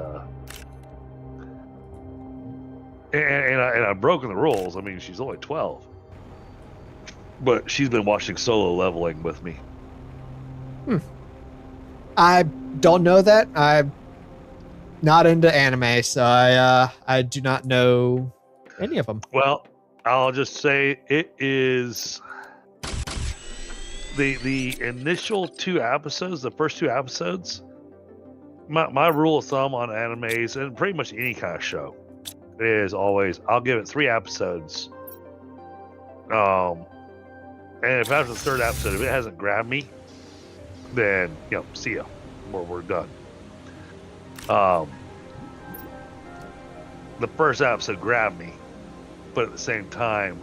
I've broken the rules. I mean, she's only 12, but she's been watching Solo Leveling with me. I don't know that. I'm not into anime, so I do not know any of them. Well, I'll just say it is the initial 2 episodes, the first 2 episodes. My rule of thumb on animes and pretty much any kind of show is always I'll give it 3 episodes. And if after the 3rd episode, if it hasn't grabbed me, then see ya. We're done. The first episode grabbed me, but at the same time,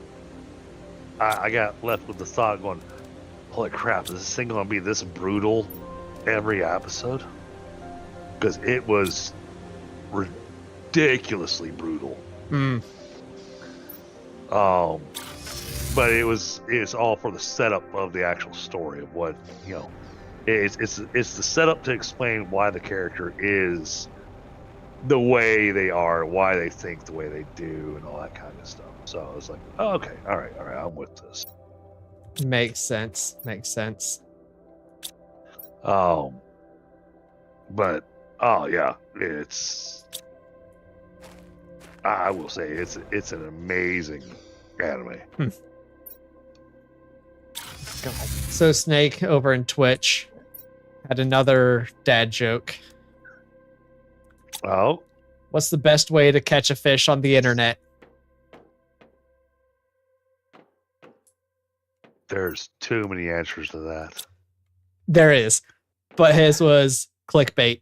I got left with the thought going, holy crap, is this thing going to be this brutal every episode? Because it was ridiculously brutal. But it's all for the setup of the actual story of what, it's the setup to explain why the character is the way they are, why they think the way they do, and all that kind of stuff. So I was like, oh, okay, all right, I'm with this. Makes sense. But yeah, I will say it's an amazing anime. God. So Snake over in Twitch had another dad joke. Oh, what's the best way to catch a fish on the internet? There's too many answers to that. There is, but his was clickbait.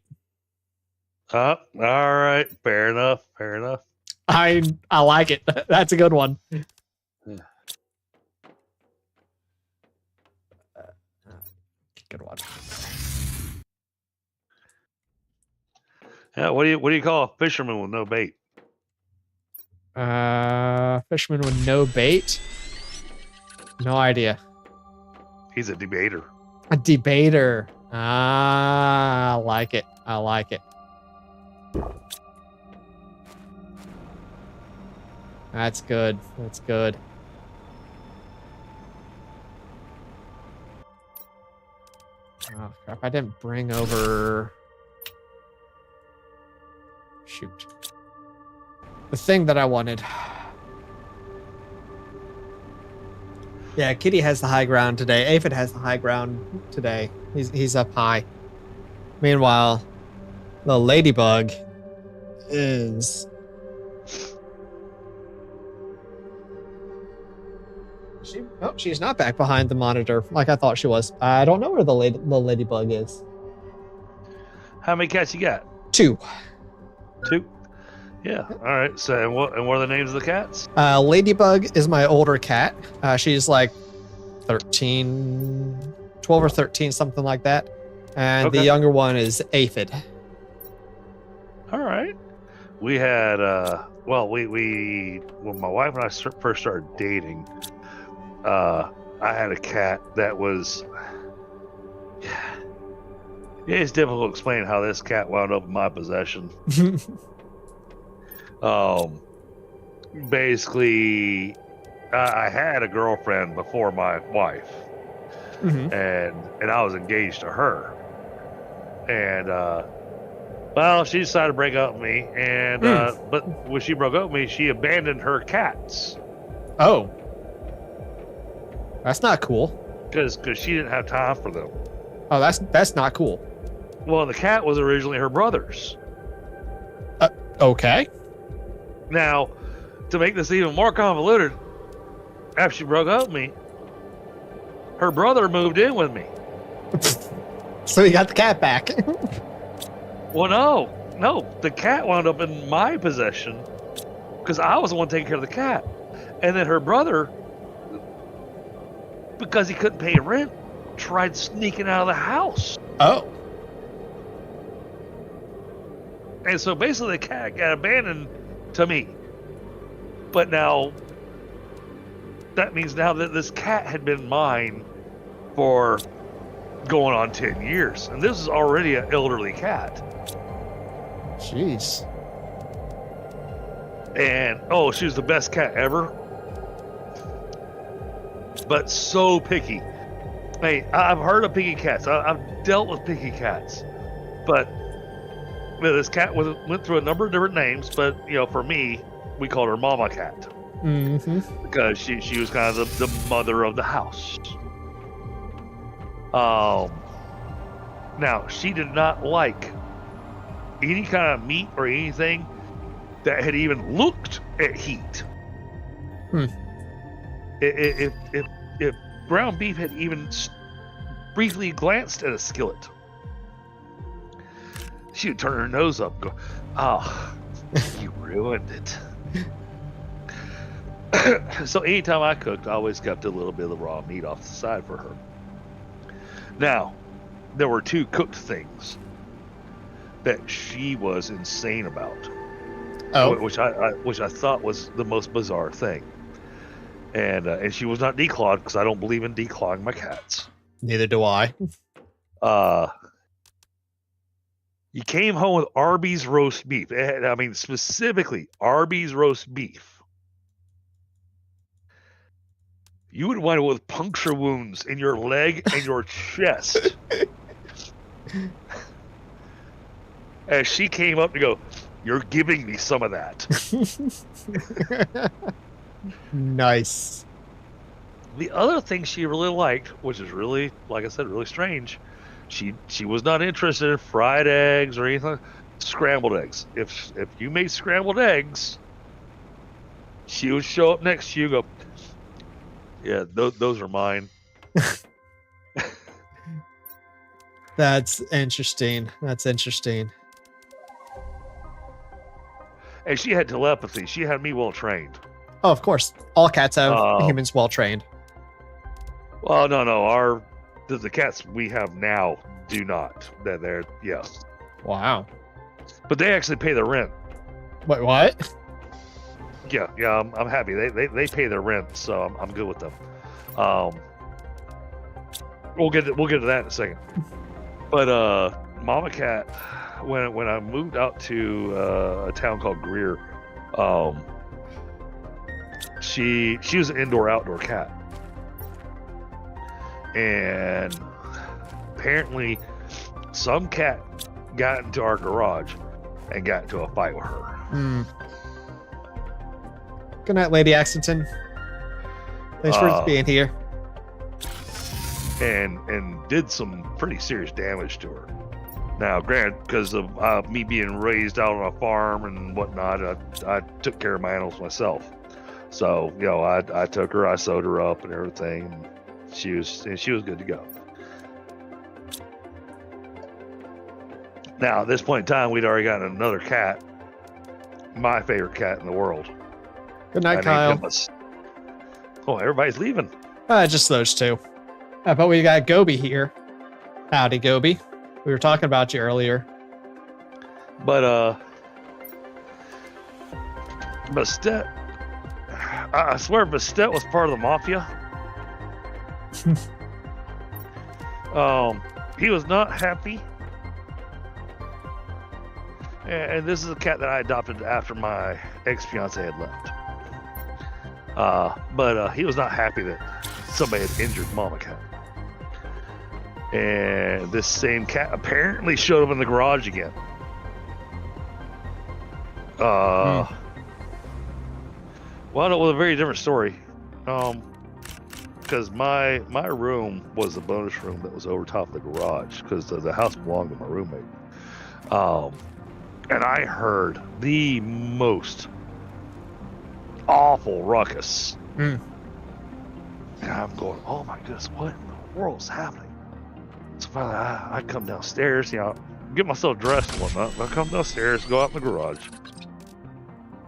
Oh, all right, fair enough. I like it. That's a good one. Yeah. Good one. Yeah, what do you call a fisherman with no bait? Fisherman with no bait? No idea. He's a debater. A debater. I like it. That's good. Oh crap, I didn't bring over... Shoot. The thing that I wanted. Yeah, Kitty has the high ground today. Aphid has the high ground today. He's up high. Meanwhile, the ladybug is She's not back behind the monitor like I thought she was. I don't know where the ladybug is. How many cats you got? 2. 2. Yeah. All right. So, and what are the names of the cats? Ladybug is my older cat. She's like 13, 12 or 13, something like that. And the younger one is Aphid. All right. We had, when my wife and I first started dating, I had a cat that was, it's difficult to explain how this cat wound up in my possession. Basically, I had a girlfriend before my wife, and I was engaged to her, and well, she decided to break up with me, and but when she broke up with me, she abandoned her cats. Oh, that's not cool. Because she didn't have time for them. Oh, that's not cool. Well, the cat was originally her brother's. Okay. Now, to make this even more convoluted, after she broke up with me, her brother moved in with me. So you got the cat back. Well, no, the cat wound up in my possession because I was the one taking care of the cat. And then her brother, because he couldn't pay rent, tried sneaking out of the house. Oh. And so basically the cat got abandoned to me. But now, that means now that this cat had been mine for going on 10 years. And this is already an elderly cat. Jeez. And, she was the best cat ever. But so picky. Hey, I've heard of picky cats. I've dealt with picky cats. But this cat went through a number of different names. But, for me, we called her Mama Cat. Mm-hmm. Because she was kind of the mother of the house. Now, she did not like any kind of meat or anything that had even looked at heat. If ground beef had even briefly glanced at a skillet, she would turn her nose up and go, "Oh, you ruined it." So anytime I cooked, I always kept a little bit of the raw meat off the side for her. Now, there were 2 cooked things that she was insane about. Oh. Which I thought was the most bizarre thing. And she was not declawed because I don't believe in declawing my cats. Neither do I. You came home with Arby's roast beef. Specifically Arby's roast beef. You would wind up with puncture wounds in your leg and your chest. As she came up to go, "You're giving me some of that." Nice. The other thing she really liked, which is really, like I said, really strange, she was not interested in fried eggs or anything. Scrambled eggs. If you made scrambled eggs, she would show up next to you and go, "Yeah, those are mine." That's interesting. And she had telepathy. She had me well trained. Oh, of course. All cats have humans well trained. Well, no. The cats we have now do not. They're yes. Wow. But they actually pay their rent. Wait, what? Yeah. I'm happy. They pay their rent, so I'm good with them. We'll get to that in a second. But Mama Cat, when I moved out to a town called Greer, she was an indoor-outdoor cat, and apparently some cat got into our garage and got into a fight with her. Good night, Lady Axington. Thanks for being here. And did some pretty serious damage to her. Now, granted, because of me being raised out on a farm and whatnot, I took care of my animals myself. So, you know, I took her, I sewed her up and everything, and she was good to go. Now, at this point in time, we'd already gotten another cat, my favorite cat in the world. Good night, Kyle. Oh, everybody's leaving. Just those two. But we got Gobi here. Howdy, Gobi. We were talking about you earlier. But Bastet, I swear Bastet was part of the mafia. He was not happy. And this is a cat that I adopted after my ex-fiance had left. But he was not happy that somebody had injured Mama Cat. And this same cat apparently showed up in the garage again. Well, it was a very different story. Because my room was the bonus room that was over top of the garage, because the house belonged to my roommate. And I heard the most awful ruckus. And I'm going, oh my goodness, what in the world is happening? So finally, I come downstairs, you know, get myself dressed and whatnot. I come downstairs, go out in the garage,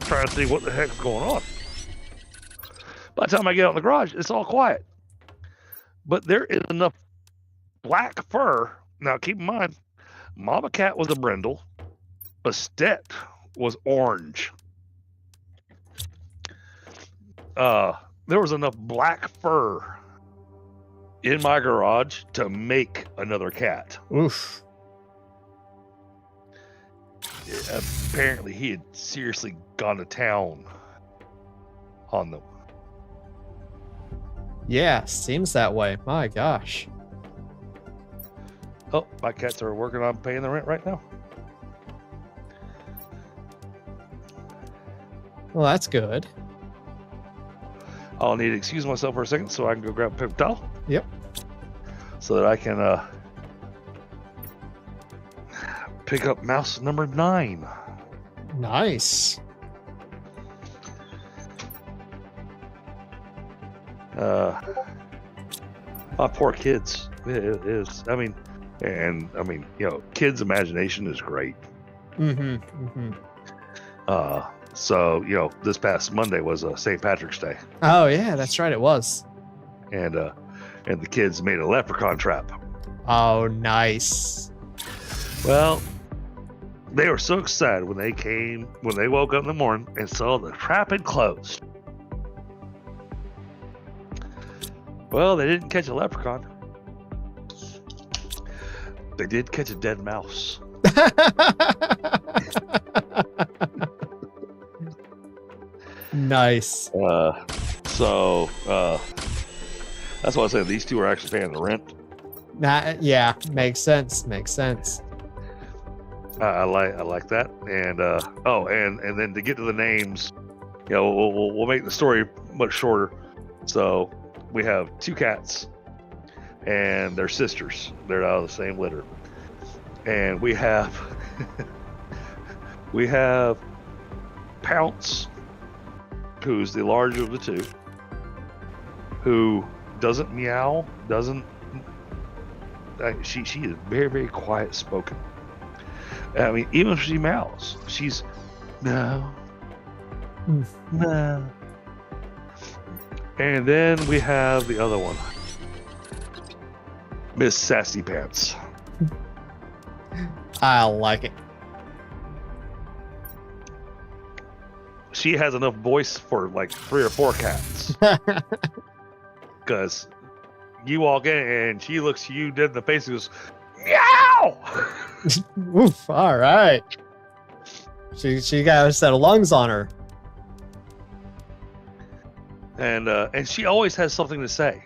trying to see what the heck's going on. By the time I get out in the garage, it's all quiet. But there is enough black fur. Now, keep in mind, Mama Cat was a brindle. Bastet was orange. There was enough black fur in my garage to make another cat. Oof. Apparently, he had seriously gone to town on them. Yeah, seems that way. My gosh. Oh, my cats are working on paying the rent right now. Well, that's good. I'll need to excuse myself for a second so I can go grab a paper towel. Yep. So that I can pick up mouse number 9. Nice. My poor kids. It is. I mean, you know, kids' imagination is great. So, you know, this past Monday was St. Patrick's Day. Oh yeah, that's right, it was. And the kids made a leprechaun trap. Oh, nice. Well, they were so excited when they woke up in the morning and saw the trap had closed. Well, they didn't catch a leprechaun. They did catch a dead mouse. Nice. So that's why I said these two are actually paying the rent. Yeah, makes sense. I like that. And and then to get to the names, you know, we'll make the story much shorter. So we have 2 cats, and they're sisters. They're out of the same litter. And we have Pounce, who's the larger of the 2, who doesn't meow, she is very, very quiet spoken. I mean, even if she meows, she's no. And then we have the other one, Miss Sassy Pants. I like it. She has enough voice for like 3 or 4 cats. Because you walk in and she looks you dead in the face and goes, meow! Oof, all right. She got a set of lungs on her. And she always has something to say.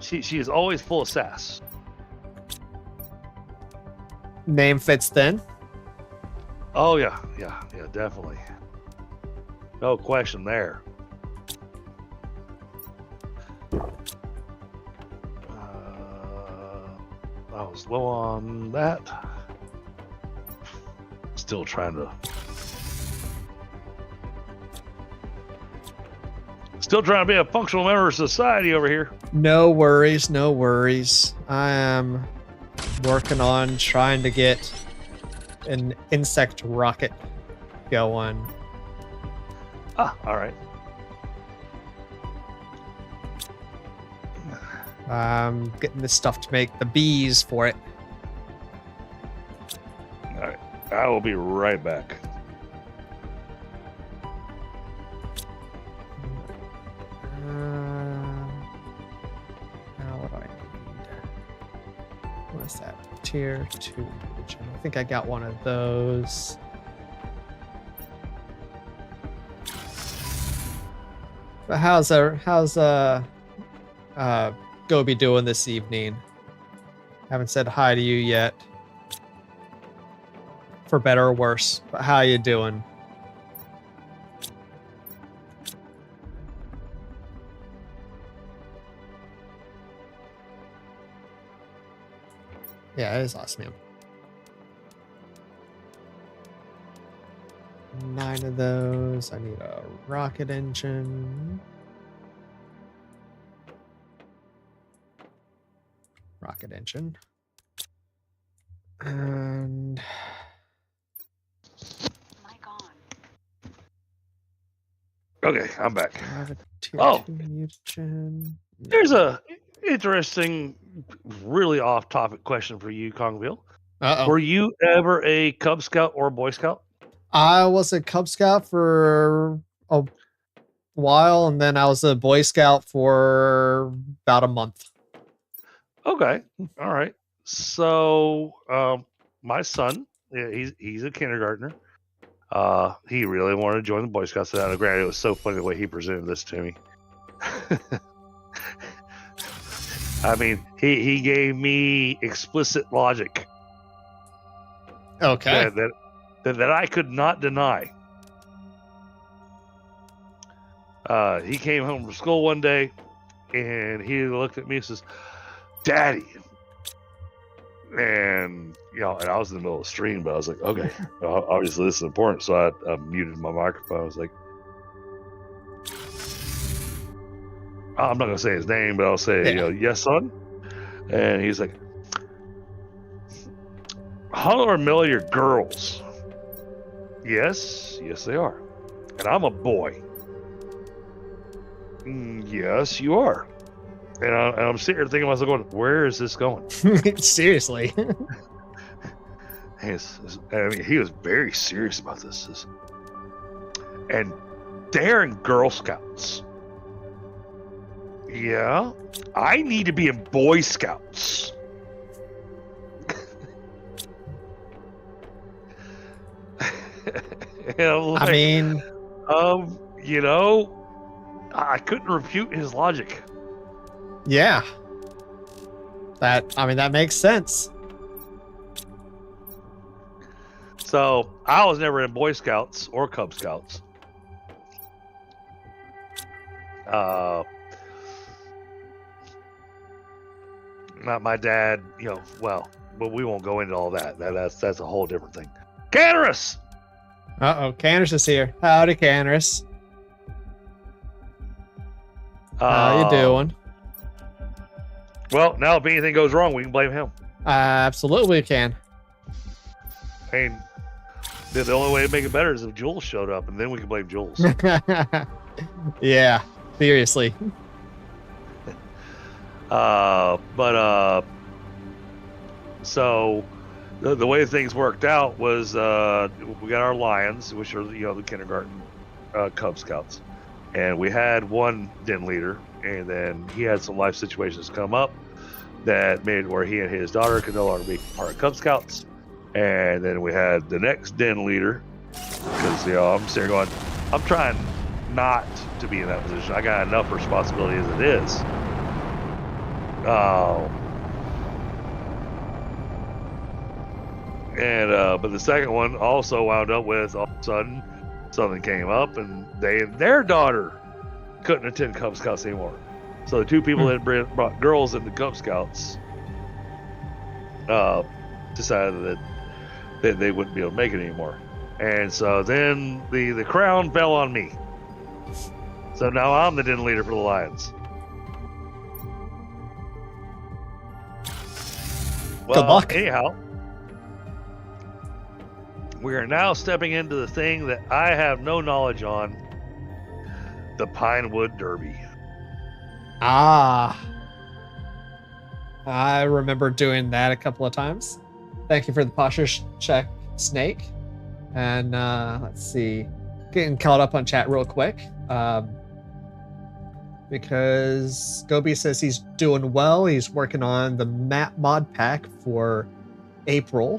She is always full of sass. Name fits then. Oh yeah, definitely. No question there. I was low on that. Still trying to Still trying to be a functional member of society over here. No worries, no worries. I am working on trying to get an insect rocket going. Ah, all right. I'm getting this stuff to make the bees for it. All right. I will be right back. Now what do I need? What is that? Tier 2 region. I think I got one of those. But how's Gobi doing this evening? Haven't said hi to you yet. For better or worse, but how you doing? Yeah, it is awesome. 9 of those. I need a rocket engine. Rocket engine. And Okay, I'm back. I have a tier Oh. 2 mutagen. There's a interesting, really off-topic question for you, Kongville. Uh-oh. Were you ever a Cub Scout or Boy Scout? I was a Cub Scout for a while, and then I was a Boy Scout for about a month. Okay, all right. So, my son, he's a kindergartner. He really wanted to join the Boy Scouts. And granted, it was so funny the way he presented this to me. I mean, he gave me explicit logic. Okay. That I could not deny. He came home from school one day, and he looked at me and says, "Daddy," and and I was in the middle of the stream, but I was like, okay, obviously this is important, so I muted my microphone. I was like, I'm not gonna say his name, but I'll say, yes, son. And he's like, "How are Amelia girls?" Yes, they are. And I'm a boy. Yes, you are. And I'm sitting here thinking to myself, going, where is this going? Seriously. I mean, he was very serious about this. And they're in Girl Scouts. Yeah, I need to be in Boy Scouts. Like, I mean, I couldn't refute his logic. Yeah. That makes sense. So I was never in Boy Scouts or Cub Scouts. My dad, but we won't go into all that. That's a whole different thing. Canaris! Uh-oh, Canaris is here. Howdy, Canaris. How you doing? Well, now if anything goes wrong, we can blame him. Absolutely can. I mean, the only way to make it better is if Jules showed up, and then we can blame Jules. Yeah, seriously. So the way things worked out was we got our Lions, which are the kindergarten Cub Scouts, and we had one den leader, and then he had some life situations come up that made it where he and his daughter could no longer be part of Cub Scouts. And then we had the next den leader, because I'm sitting there going, I'm trying not to be in that position. I got enough responsibility as it is. But the second one also wound up with, all of a sudden, something came up, and they and their daughter couldn't attend Cub Scouts anymore. So the two people that brought girls into Cub Scouts decided that they wouldn't be able to make it anymore. And so then the crown fell on me. So now I'm the den leader for the Lions. Well, Good luck. Anyhow, we are now stepping into the thing that I have no knowledge on, the Pinewood Derby. Ah. I remember doing that a couple of times. Thank you for the posture check, Snake. And let's see. Getting caught up on chat real quick. Because Gobi says he's doing well. He's working on the map mod pack for April,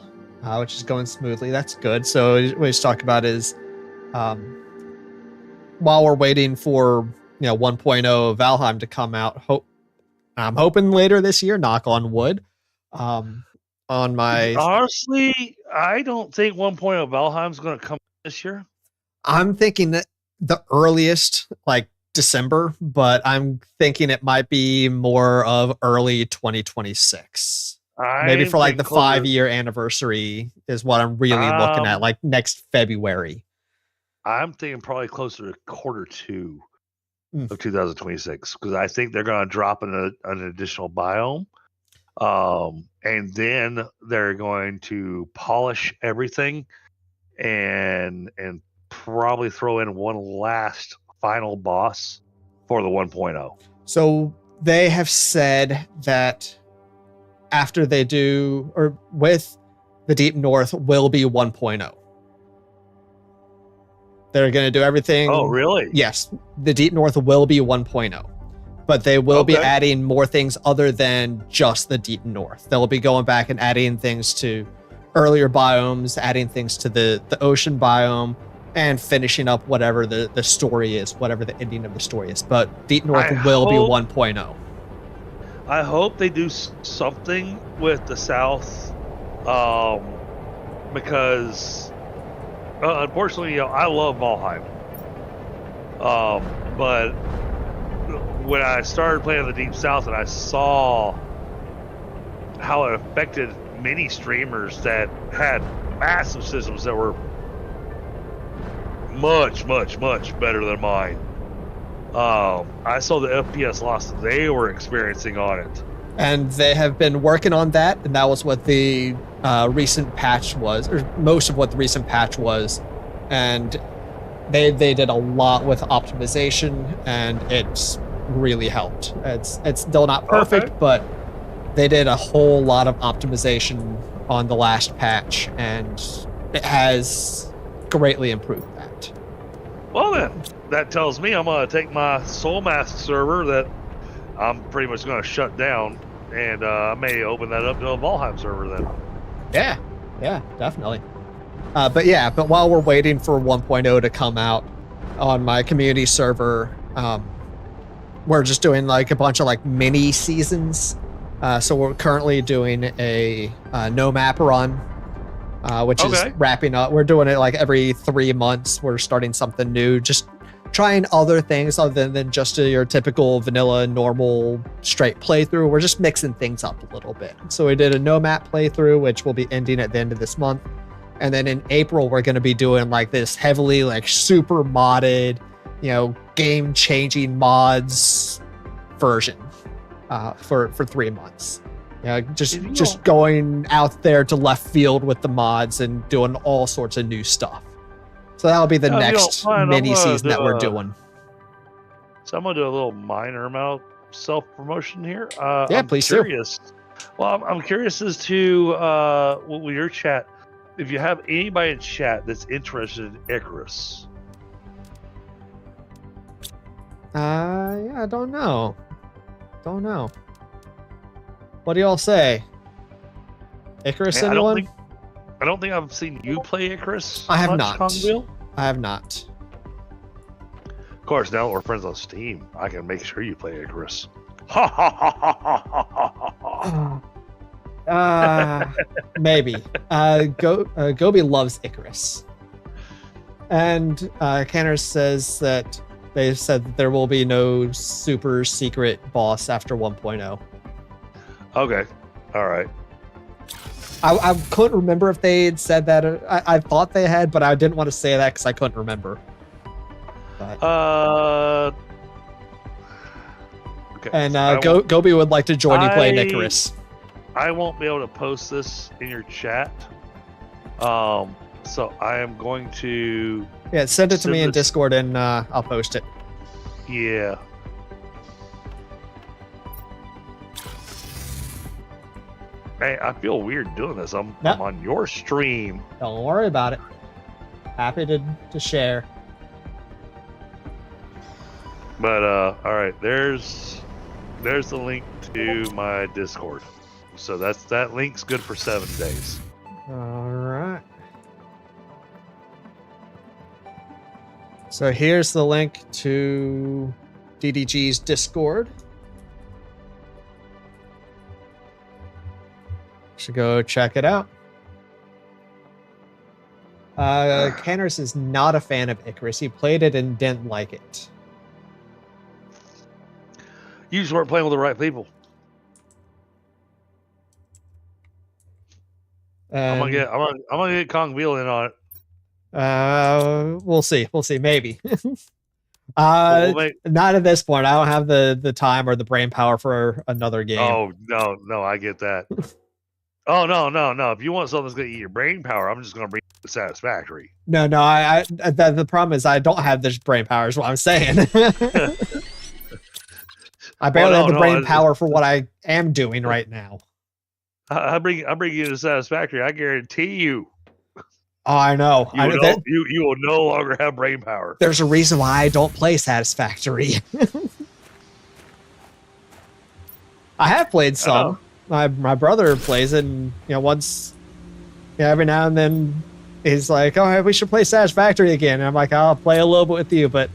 which is going smoothly. That's good. So what he's talking about is while we're waiting for 1.0 Valheim to come out, I'm hoping later this year, knock on wood. On my Honestly, I don't think 1.0 Valheim's going to come this year. I'm thinking that the earliest, like December, but I'm thinking it might be more of early 2026. Maybe for like the 5-year anniversary is what I'm really looking at, like next February. I'm thinking probably closer to Q2 of 2026, because I think they're going to drop an additional biome. And then they're going to polish everything and probably throw in one last final boss for the 1.0. So they have said that after they do, or with the Deep North, will be 1.0. They're going to do everything. Oh, really? Yes. The Deep North will be 1.0. But they will be adding more things other than just the Deep North. They'll be going back and adding things to earlier biomes, adding things to the ocean biome, and finishing up whatever the story is, whatever the ending of the story is. But Deep North will be 1.0. I hope they do something with the South, because unfortunately, I love Valheim. But when I started playing the Deep South and I saw how it affected many streamers that had massive systems that were much, much, much better than mine, I saw the FPS loss that they were experiencing on it. And they have been working on that, and that was what the recent patch was, or most of what the recent patch was. And they did a lot with optimization, and it's really helped. It's still not perfect, but they did a whole lot of optimization on the last patch, and it has greatly improved that. Well then, that tells me I'm going to take my Soul Mask server that I'm pretty much going to shut down, and I may open that up to a Valheim server then. Yeah, definitely. But while we're waiting for 1.0 to come out on my community server, we're just doing like a bunch of like mini seasons. So we're currently doing a no map run, which is wrapping up. We're doing it like every 3 months. We're starting something new, just trying other things other than just your typical vanilla, normal, straight playthrough. We're just mixing things up a little bit. So we did a no map playthrough, which will be ending at the end of this month. And then in April, we're going to be doing like this heavily like super modded, game-changing mods version for 3 months. Just going out there to left field with the mods and doing all sorts of new stuff. So that'll be the next mini season that we're doing. So I'm going to do a little minor amount of self-promotion here. I'm please curious. Well, I'm curious as to with your chat, if you have anybody in chat that's interested in Icarus. I don't know. What do y'all say? Icarus, anyone? I don't think I've seen you play Icarus. I have not. Kongville. I have not. Of course, now that we're friends on Steam, I can make sure you play Icarus. Maybe. Gobi loves Icarus. And Canner says that they said that there will be no super secret boss after 1.0. Okay. All right. I couldn't remember if they had said that. I thought they had, but I didn't want to say that because I couldn't remember. But okay. and Gobi would like to join you playing Icarus. I won't be able to post this in your chat. So I am going to send it to me in Discord and I'll post it. Yeah. Hey, I feel weird doing this. I'm on your stream. Don't worry about it. Happy to share. But all right, there's the link to my Discord. So that link's good for 7 days. All right. So here's the link to DDG's Discord. Should go check it out. Canners is not a fan of Icarus. He played it and didn't like it. You just weren't playing with the right people. I'm gonna get Kong Wheel in on it. We'll see. Maybe. Not at this point. I don't have the time or the brain power for another game. Oh no, I get that. Oh no. If you want something that's gonna eat your brain power, I'm just gonna bring the Satisfactory. No. The problem is I don't have this brain power. Is what I'm saying. I barely have the brain power for what I am doing right now. I bring you to Satisfactory. I guarantee you. Oh, I know. You will no longer have brain power. There's a reason why I don't play Satisfactory. I have played some. My brother plays it, and once, every now and then, he's like, "Oh, we should play Satisfactory again." And I'm like, "I'll play a little bit with you, but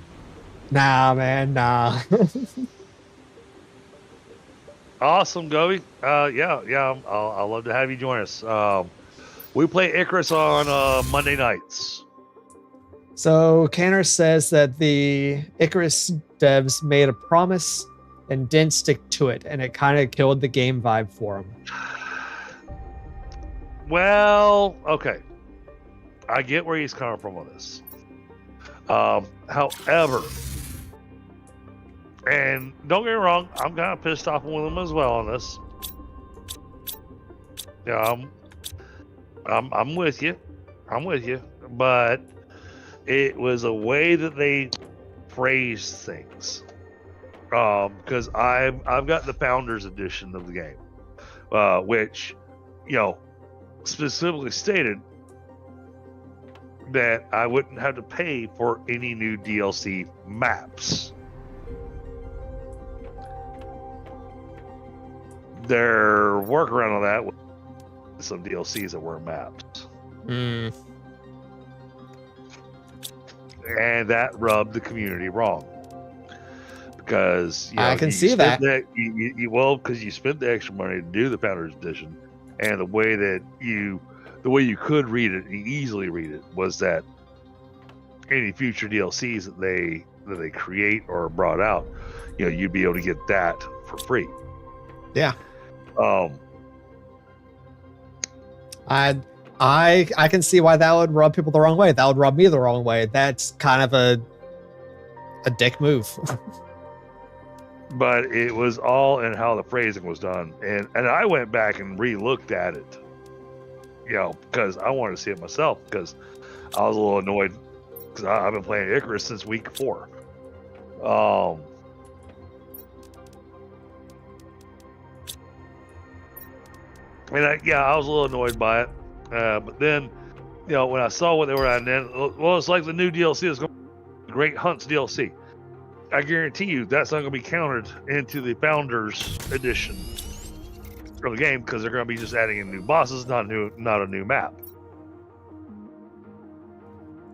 nah, man, nah." Awesome, Gobi. Yeah. I'll love to have you join us. We play Icarus on Monday nights. So Canner says that the Icarus devs made a promise and didn't stick to it, and it kind of killed the game vibe for them. Well, okay. I get where he's coming from on this. However, and don't get me wrong, I'm kind of pissed off with them as well on this. Yeah, I'm with you. But it was a way that they phrased things. Because I've got the Founders Edition of the game, which, specifically stated that I wouldn't have to pay for any new DLC maps. Their workaround on that was some DLCs that weren't maps. Mm. And that rubbed the community wrong. Because I can see that. Because you spent the extra money to do the Founders Edition, and the way you could read it, you easily read it, was that any future DLCs that they create or brought out, you'd be able to get that for free. Yeah. I can see why that would rub people the wrong way. That would rub me the wrong way. That's kind of a dick move. But it was all in how the phrasing was done, and I went back and re-looked at it, because I wanted to see it myself, because I was a little annoyed because I've been playing Icarus since week 4. And I was a little annoyed by it, but then, when I saw what they were at, and then, it's like the new DLC is going to be Great Hunts DLC. I guarantee you that's not going to be counted into the Founders Edition of the game, because they're going to be just adding in new bosses, not a new map.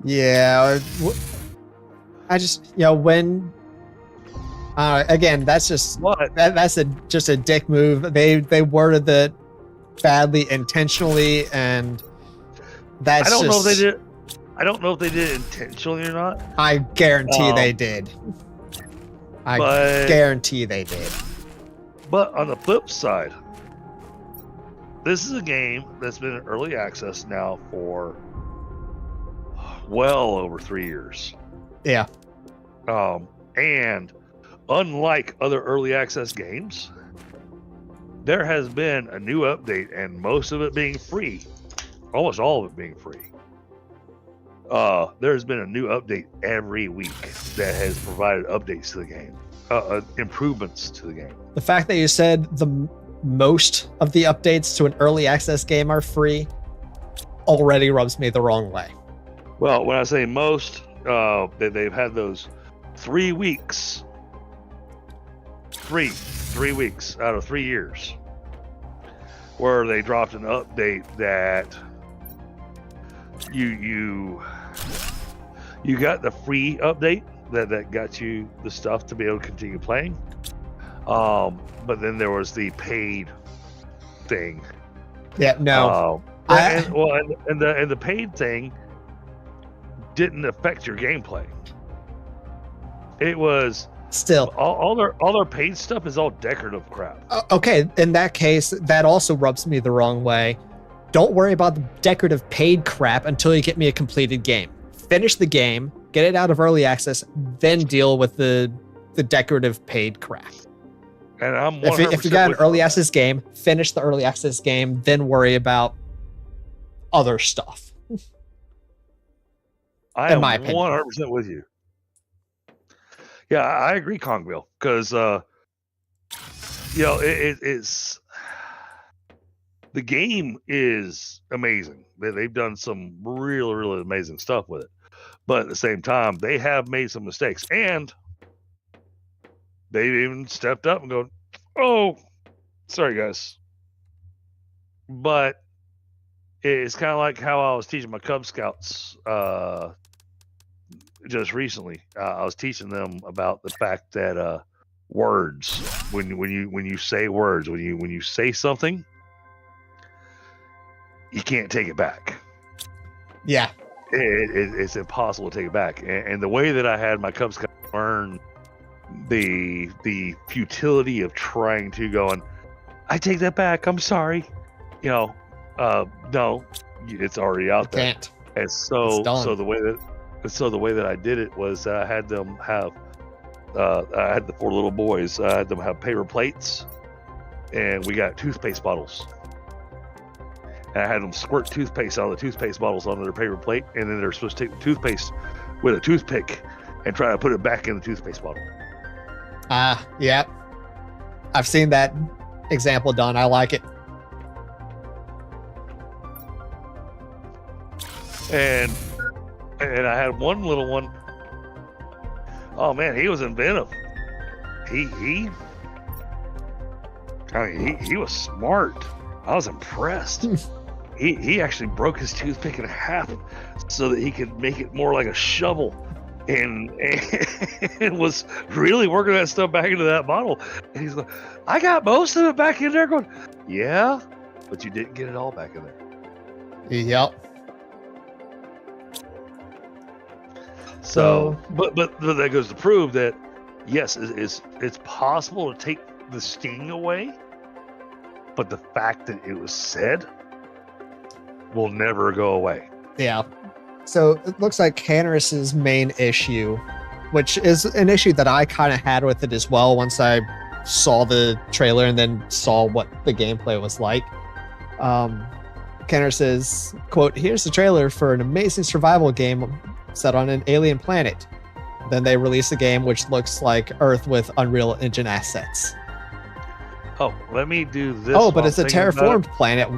Yeah, I just when again, that's just just a dick move. They worded that badly intentionally, and that's I don't know if they did it intentionally or not. I guarantee they did. I guarantee they did. But on the flip side, this is a game that's been in early access now for well over 3 years. Yeah. And unlike other early access games, there has been a new update, and most of it being free, almost all of it being free. There's been a new update every week that has provided updates to the game, improvements to the game. The fact that you said most of the updates to an early access game are free already rubs me the wrong way. Well, when I say most, they've had those 3 weeks. 3 weeks out of 3 years where they dropped an update that you got the free update that got you the stuff to be able to continue playing. But then there was the paid thing. Yeah, no. And the paid thing didn't affect your gameplay. It was still all their paid stuff is all decorative crap. Okay, in that case, that also rubs me the wrong way. Don't worry about the decorative paid crap until you get me a completed game. Finish the game, get it out of early access, then deal with the decorative paid crap. And I'm if you got an early access game, finish the early access game, then worry about other stuff. I am 100% with you. Yeah, I agree, Kongville, because it's the game is amazing. They've done some really, really amazing stuff with it, but at the same time, they have made some mistakes, and they've even stepped up and go, "Oh, sorry, guys." But it's kind of like how I was teaching my Cub Scouts just recently. I was teaching them about the fact that words, when you say words, when you say something, you can't take it back. Yeah, it's impossible to take it back. And the way that I had my Cub Scouts learn the futility of trying to go and, I take that back, I'm sorry, no, it's already out there. Can't. And so the way that I did it was I had them have I had the 4 little boys, I had them have paper plates, and we got toothpaste bottles, and I had them squirt toothpaste out of the toothpaste bottles onto their paper plate, and then they're supposed to take the toothpaste with a toothpick and try to put it back in the toothpaste bottle. Yeah, I've seen that example done. I like it. And I had one little one. Oh man, he was inventive. He was smart. I was impressed. He actually broke his toothpick in half so that he could make it more like a shovel, and was really working that stuff back into that bottle. And he's like, I got most of it back in there. Going, yeah, but you didn't get it all back in there. Yep. So, but that goes to prove that yes, it's possible to take the sting away, but the fact that it was said will never go away. Yeah. So it looks like Canaris's main issue, which is an issue that I kind of had with it as well once I saw the trailer and then saw what the gameplay was like. Canaris says, quote, "Here's the trailer for an amazing survival game set on an alien planet." Then they release a game which looks like Earth with Unreal Engine assets. Oh, let me do this. Oh, but it's a terraformed planet.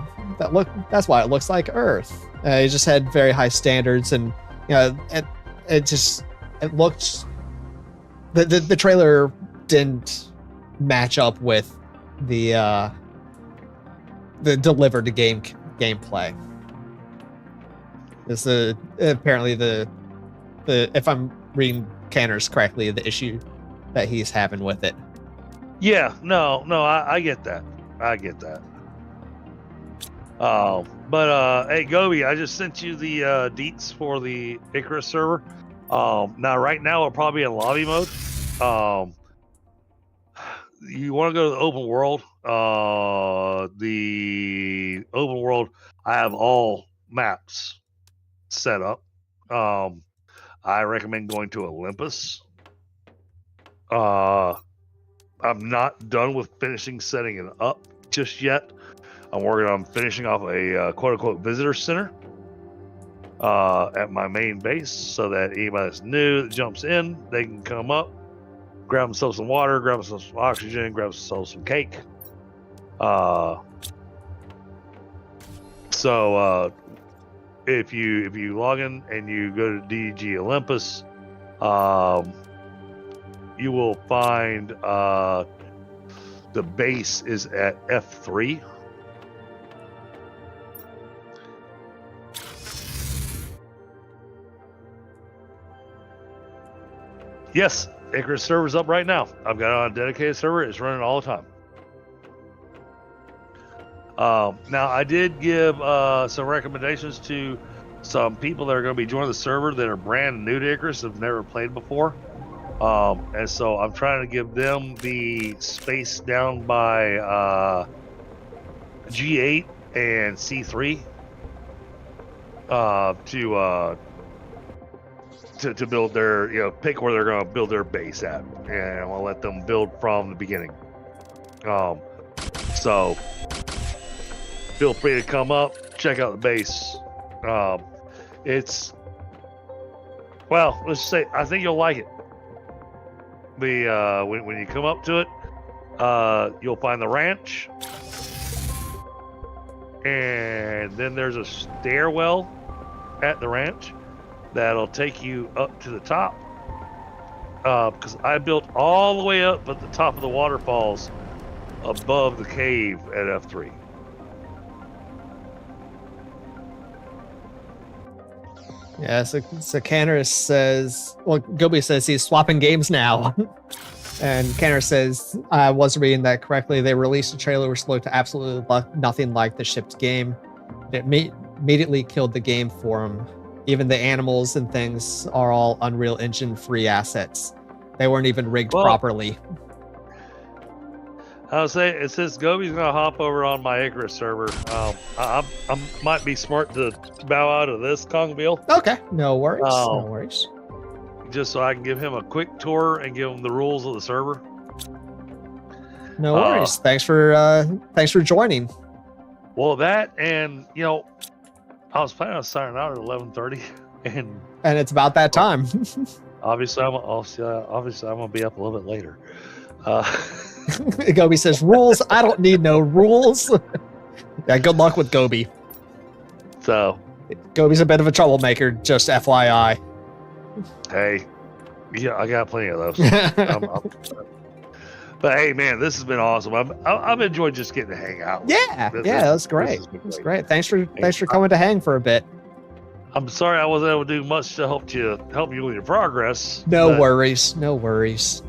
That's why it looks like Earth. It just had very high standards, and it looked. The trailer didn't match up with the delivered gameplay. This apparently the if I'm reading Canners correctly, the issue that he's having with it. Yeah, no, I get that. But hey, Gobi, I just sent you the deets for the Icarus server. Now, right now, we're probably in lobby mode. You want to go to the open world? The open world, I have all maps set up. I recommend going to Olympus I'm not done with finishing setting it up just yet. I'm working on finishing off a quote-unquote visitor center at my main base, so that anybody that's new that jumps in, they can come up, grab themselves some water, grab themselves some oxygen, grab themselves some cake. So if you log in and you go to DG Olympus, you will find the base is at F3. Yes, Icarus server's up right now. I've got it on a dedicated server. It's running all the time. Now, I did give some recommendations to some people that are going to be joining the server that are brand new to Icarus, have never played before. And so I'm trying to give them the space down by G8 and C3 to build their, pick where they're going to build their base at, and I'll let them build from the beginning. So feel free to come up, check out the base. Let's say, I think you'll like it. When you come up to it, you'll find the ranch, and then there's a stairwell at the ranch that'll take you up to the top, because I built all the way up at the top of the waterfalls above the cave at F3. Yeah, so Canner says, well, Gobi says he's swapping games now. And Canner says, I was reading that correctly. They released a trailer which looked absolutely nothing like the shipped game. It immediately killed the game for him. Even the animals and things are all Unreal Engine free assets. They weren't even rigged properly. I'll say, it says Gobi's going to hop over on my Icarus server. I might be smart to bow out of this, Kongville. Okay, no worries. No worries. Just so I can give him a quick tour and give him the rules of the server. No worries. Thanks for joining. Well, that, and I was planning on signing out at 11:30, and it's about that time. obviously I'm gonna be up a little bit later. Gobi says, rules? I don't need no rules. Yeah, good luck with Gobi. So, Gobi's a bit of a troublemaker, just FYI. Hey, yeah, I got plenty of those. But hey, man, this has been awesome. I've enjoyed just getting to hang out. Yeah, that's great. That's great. Thanks for coming to hang for a bit. I'm sorry I wasn't able to do much to help you with your progress. No worries. No worries.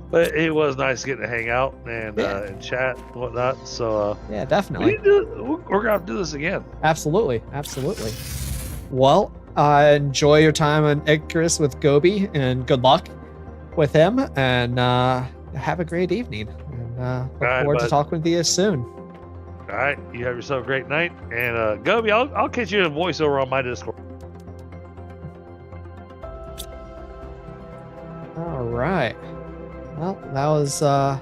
But it was nice getting to hang out and chat and whatnot. So yeah, definitely. We're gonna have to do this again. Absolutely. Well, enjoy your time on Icarus with Gobi, and good luck with him. And have a great evening. And look forward to talking with you soon. All right, you have yourself a great night. And Gobi, I'll catch you in voiceover on my Discord. All right. Well, that was an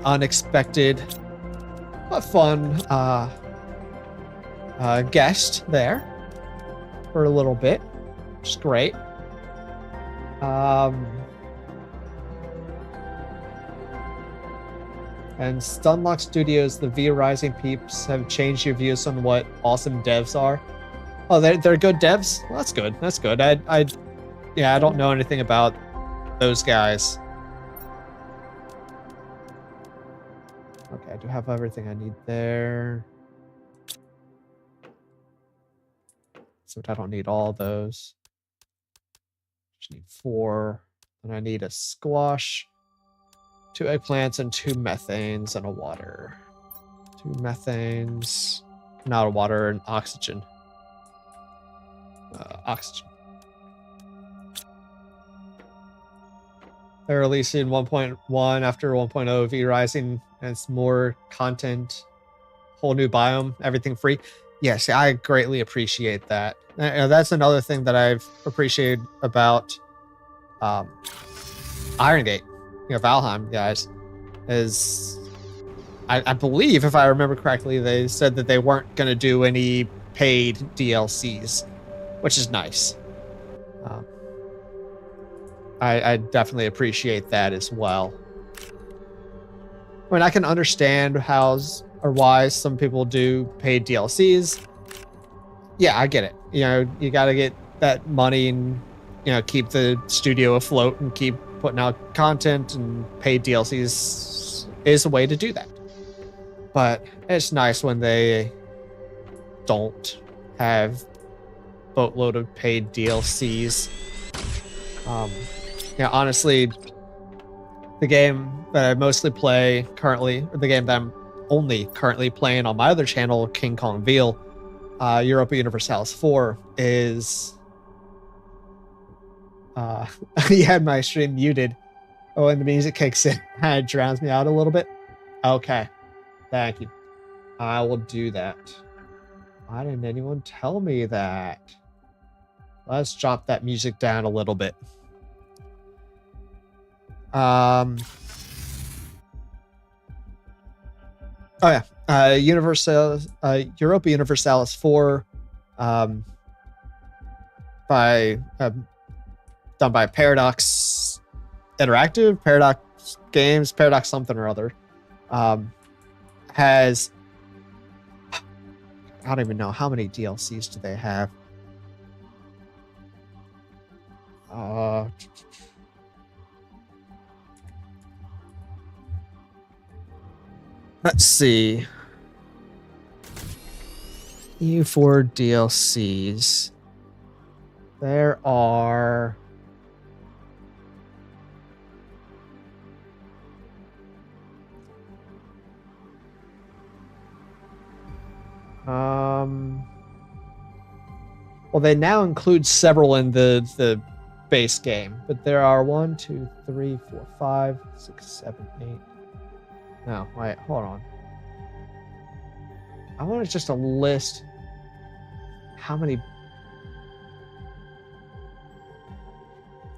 unexpected but fun guest there for a little bit, which is great. And Stunlock Studios, the V Rising peeps have changed your views on what awesome devs are. Oh, they're good devs? Well, that's good. That's good. I don't know anything about those guys. Okay, I do have everything I need there. So I don't need all those. Just need 4. And I need a squash, 2 eggplants, and 2 methanes, and a water. 2 methanes, not a water, and oxygen. Oxygen. They're releasing 1.1 after 1.0 V Rising, and it's more content, whole new biome, everything free. Yes, I greatly appreciate that. That's another thing that I've appreciated about Iron Gate, Valheim guys, is I believe, if I remember correctly, they said that they weren't going to do any paid DLCs, which is nice. I definitely appreciate that as well. I mean, I can understand how or why some people do paid DLCs. Yeah, I get it. You got to get that money and, keep the studio afloat and keep putting out content, and paid DLCs is a way to do that. But it's nice when they don't have boatload of paid DLCs. Honestly, the game that I mostly play currently, or the game that I'm only currently playing on my other channel, King Kong Veal, Europa Universalis 4, is... you had my stream muted. Oh, and the music kicks in. It drowns me out a little bit. Okay. Thank you. I will do that. Why didn't anyone tell me that? Let's drop that music down a little bit. Oh yeah. Europa Universalis 4, by done by Paradox Interactive, Paradox Games, Paradox something or other. Has, I don't even know how many DLCs do they have. Let's see. EU4 DLCs. There are... well, they now include several in the base game, but there are 1, 2, 3, 4, 5, 6, 7, 8. No, wait, hold on. I want just to list how many.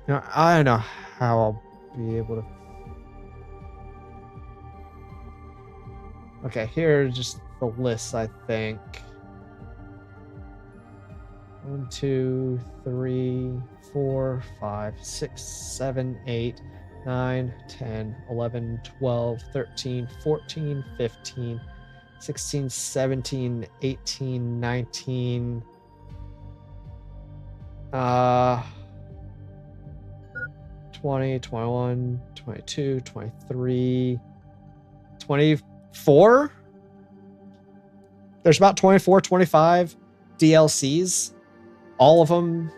I don't know how I'll be able to. Okay, here are just the lists, I think. 1, 2, 3, 4, 5, 6, 7, 8, 9, 10, 11, 12, 13, 14, 15, 16, 17, 18, 19. 20, 21, 22, 23, 24? There's about 24, 25 DLCs. All of them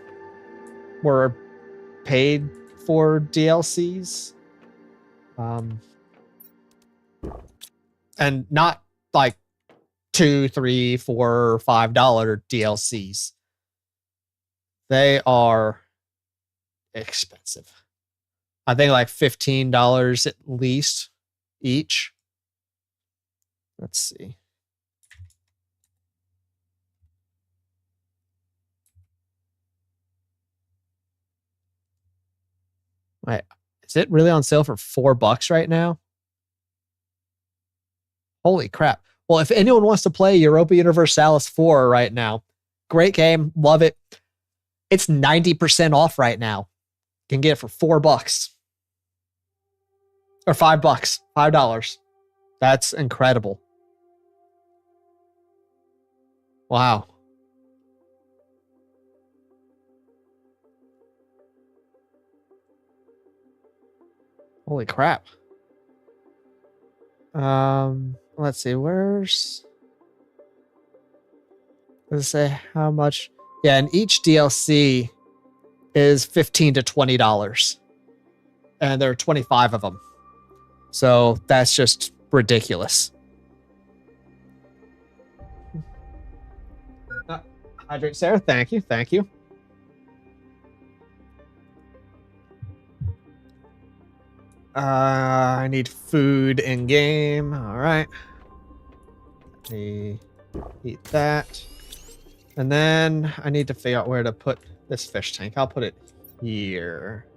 were paid for DLCs. And not like $2, $3, $4, $5 DLCs. They are expensive. I think like $15 at least each. Let's see. Wait, is it really on sale for $4 right now? Holy crap. Well, if anyone wants to play Europa Universalis 4 right now, great game, love it. It's 90% off right now. You can get it for $4. Or $5. $5. That's incredible. Wow. Holy crap. Let's see, does it say how much? Yeah, and each DLC is $15 to $20. And there are 25 of them. So that's just ridiculous. Hydrate, Sarah. Thank you. Thank you. I need food in game. All right. Let me eat that. And then I need to figure out where to put this fish tank. I'll put it here.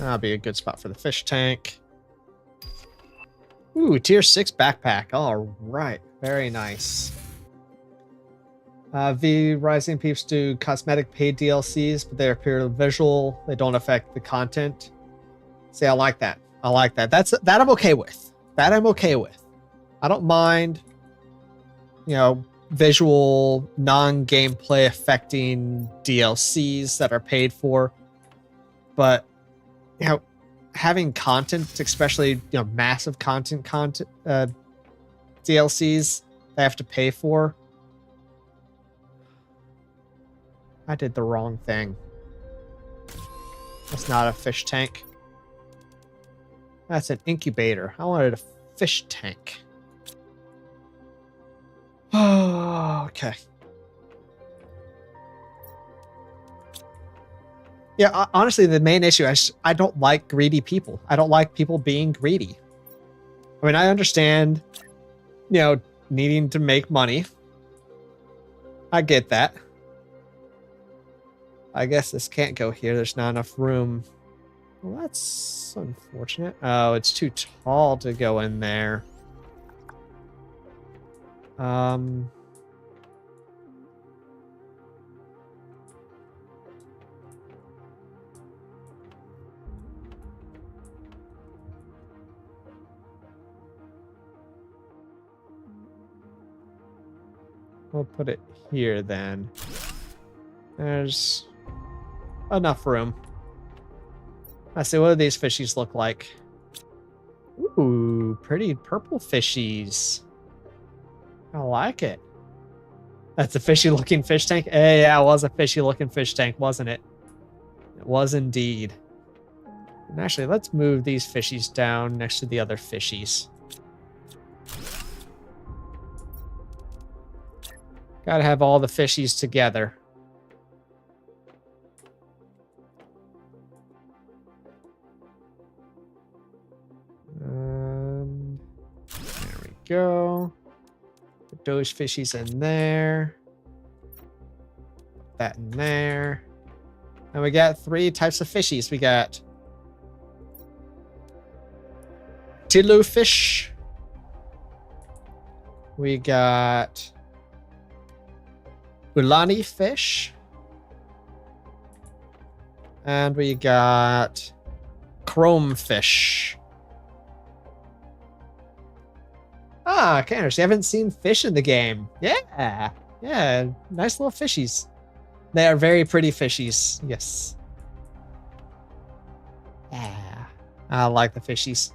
That'll be a good spot for the fish tank. Ooh, tier 6 backpack. All right. Very nice. V Rising Peeps do cosmetic paid DLCs, but they're pure visual. They don't affect the content. See, I like that. I like that. That I'm okay with. That I'm okay with. I don't mind, visual, non-gameplay affecting DLCs that are paid for. But, having content, especially, massive content DLCs they have to pay for. I did the wrong thing. That's not a fish tank. That's an incubator. I wanted a fish tank. Oh, okay. Yeah, honestly, the main issue is I don't like greedy people. I don't like people being greedy. I mean, I understand, needing to make money. I get that. I guess this can't go here. There's not enough room. Well, that's unfortunate. Oh, it's too tall to go in there. We'll put it here then. There's enough room. Let's see, what do these fishies look like? Ooh, pretty purple fishies. I like it. That's a fishy looking fish tank? Yeah, it was a fishy looking fish tank, wasn't it? It was indeed. And actually, let's move these fishies down next to the other fishies. Gotta have all the fishies together. There we go. Put those fishies in there. Put that in there. And we got 3 types of fishies. We got Tilu fish. We got Ulani fish. And we got chrome fish. Ah, Canners, you haven't seen fish in the game. Yeah. Yeah, nice little fishies. They are very pretty fishies. Yes. Yeah. I like the fishies.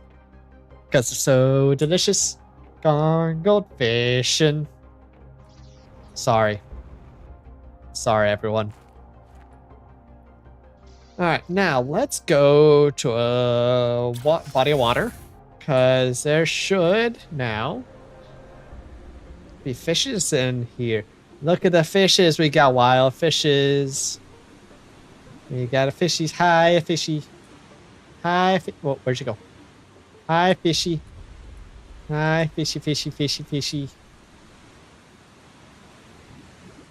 Because they're so delicious. Gone gold fishing. Sorry. Sorry, everyone. Alright, now let's go to a body of water. Because there should now be fishes in here. Look at the fishes. We got wild fishes. We got a fishies. Hi, a fishy. Hi, whoa, where'd you go? Hi, fishy. Hi, fishy, fishy, fishy, fishy.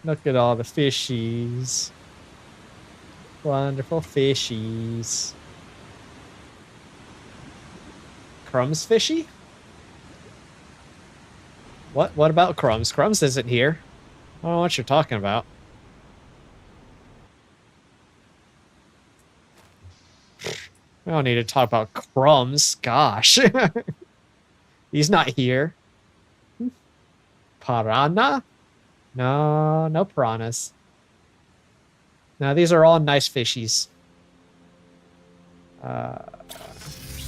Look at all the fishies. Wonderful fishies. Crumbs fishy? What about Crumbs? Crumbs isn't here. I don't know what you're talking about. We don't need to talk about Crumbs. Gosh. He's not here. Piranha? No, no piranhas. Now these are all nice fishies.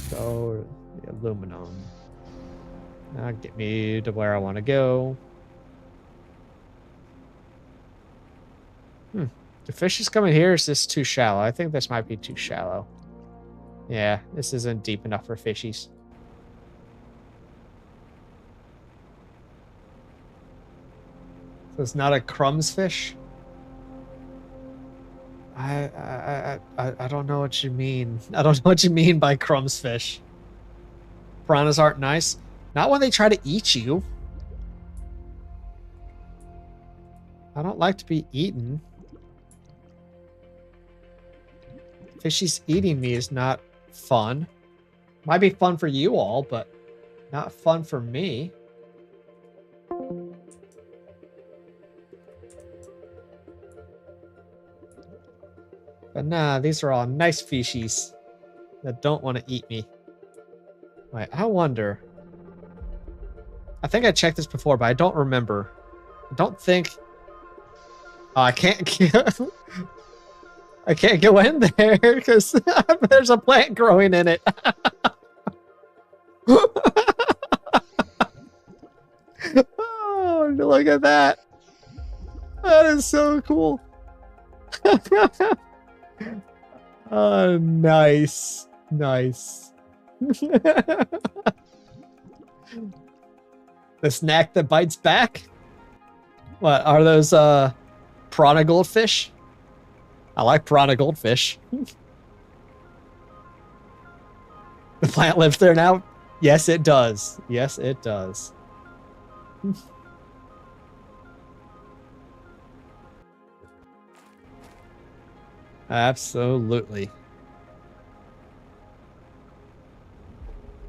So the aluminum. Now get me to where I want to go. The fishes coming here, is this too shallow? I think this might be too shallow. Yeah, this isn't deep enough for fishies. So it's not a crumbs fish? I don't know what you mean. I don't know what you mean by crumbs fish. Piranhas aren't nice. Not when they try to eat you. I don't like to be eaten. Fishies eating me is not fun. Might be fun for you all, but not fun for me. But nah, these are all nice fishies that don't want to eat me. Wait, I wonder. I think I checked this before, but I don't remember. I don't think... Oh, I can't I can't go in there because there's a plant growing in it. Oh, look at that. That is so cool. Oh, nice. Nice. The snack that bites back? What, are those piranha goldfish? I like piranha goldfish. The plant lives there now? Yes, it does. Yes, it does. Absolutely.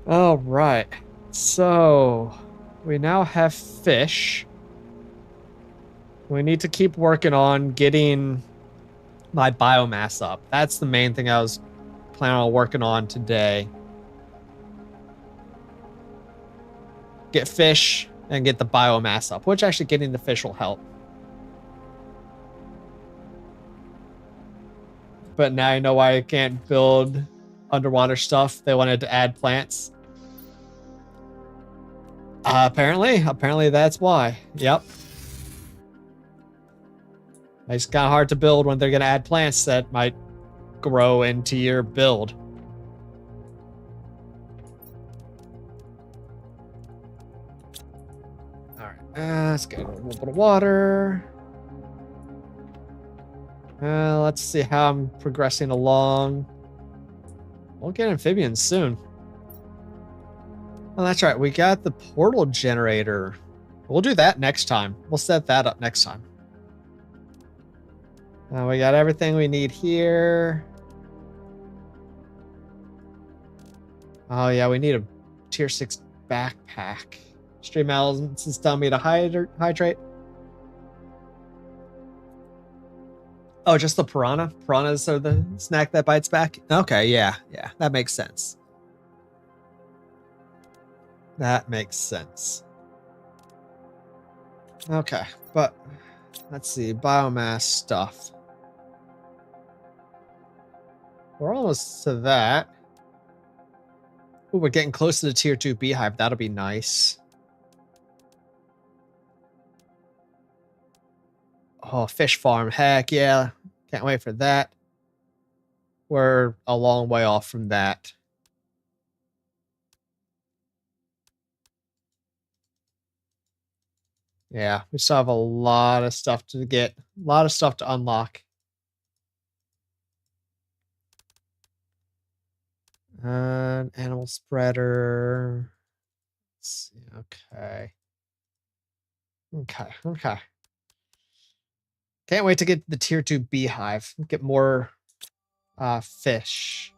All right. So, we now have fish. We need to keep working on getting my biomass up. That's the main thing I was planning on working on today. Get fish and get the biomass up, which actually getting the fish will help. But now you know why I can't build underwater stuff. They wanted to add plants. Apparently that's why. Yep. It's kind of hard to build when they're going to add plants that might grow into your build. All right, let's get a little bit of water. Let's see how I'm progressing along. We'll get amphibians soon. Oh, that's right. We got the portal generator. We'll do that next time. We'll set that up next time. We got everything we need here. Oh, yeah, we need a tier 6 backpack. Stream elements is telling me to hydrate. Oh, just the piranha? Piranhas are the snack that bites back? Okay, yeah, that makes sense. That makes sense. Okay, but let's see, biomass stuff. We're almost to that. Ooh, we're getting close to the tier 2 beehive. That'll be nice. Oh, fish farm. Heck yeah. Can't wait for that. We're a long way off from that. Yeah, we still have a lot of stuff to get. A lot of stuff to unlock. Animal spreader. Let's see. Okay. Can't wait to get the tier 2 beehive. Get more fish.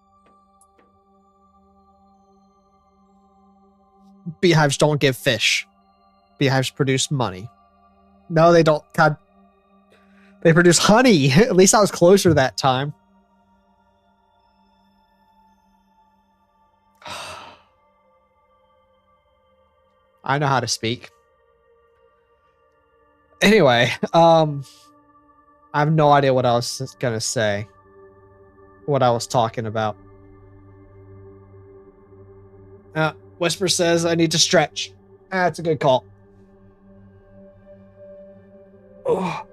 Beehives don't give fish. Beehives produce money. No, they don't. God. They produce honey. At least I was closer that time. I know how to speak. Anyway, I have no idea what I was going to say. What I was talking about. Whisper says I need to stretch. That's a good call. Oh.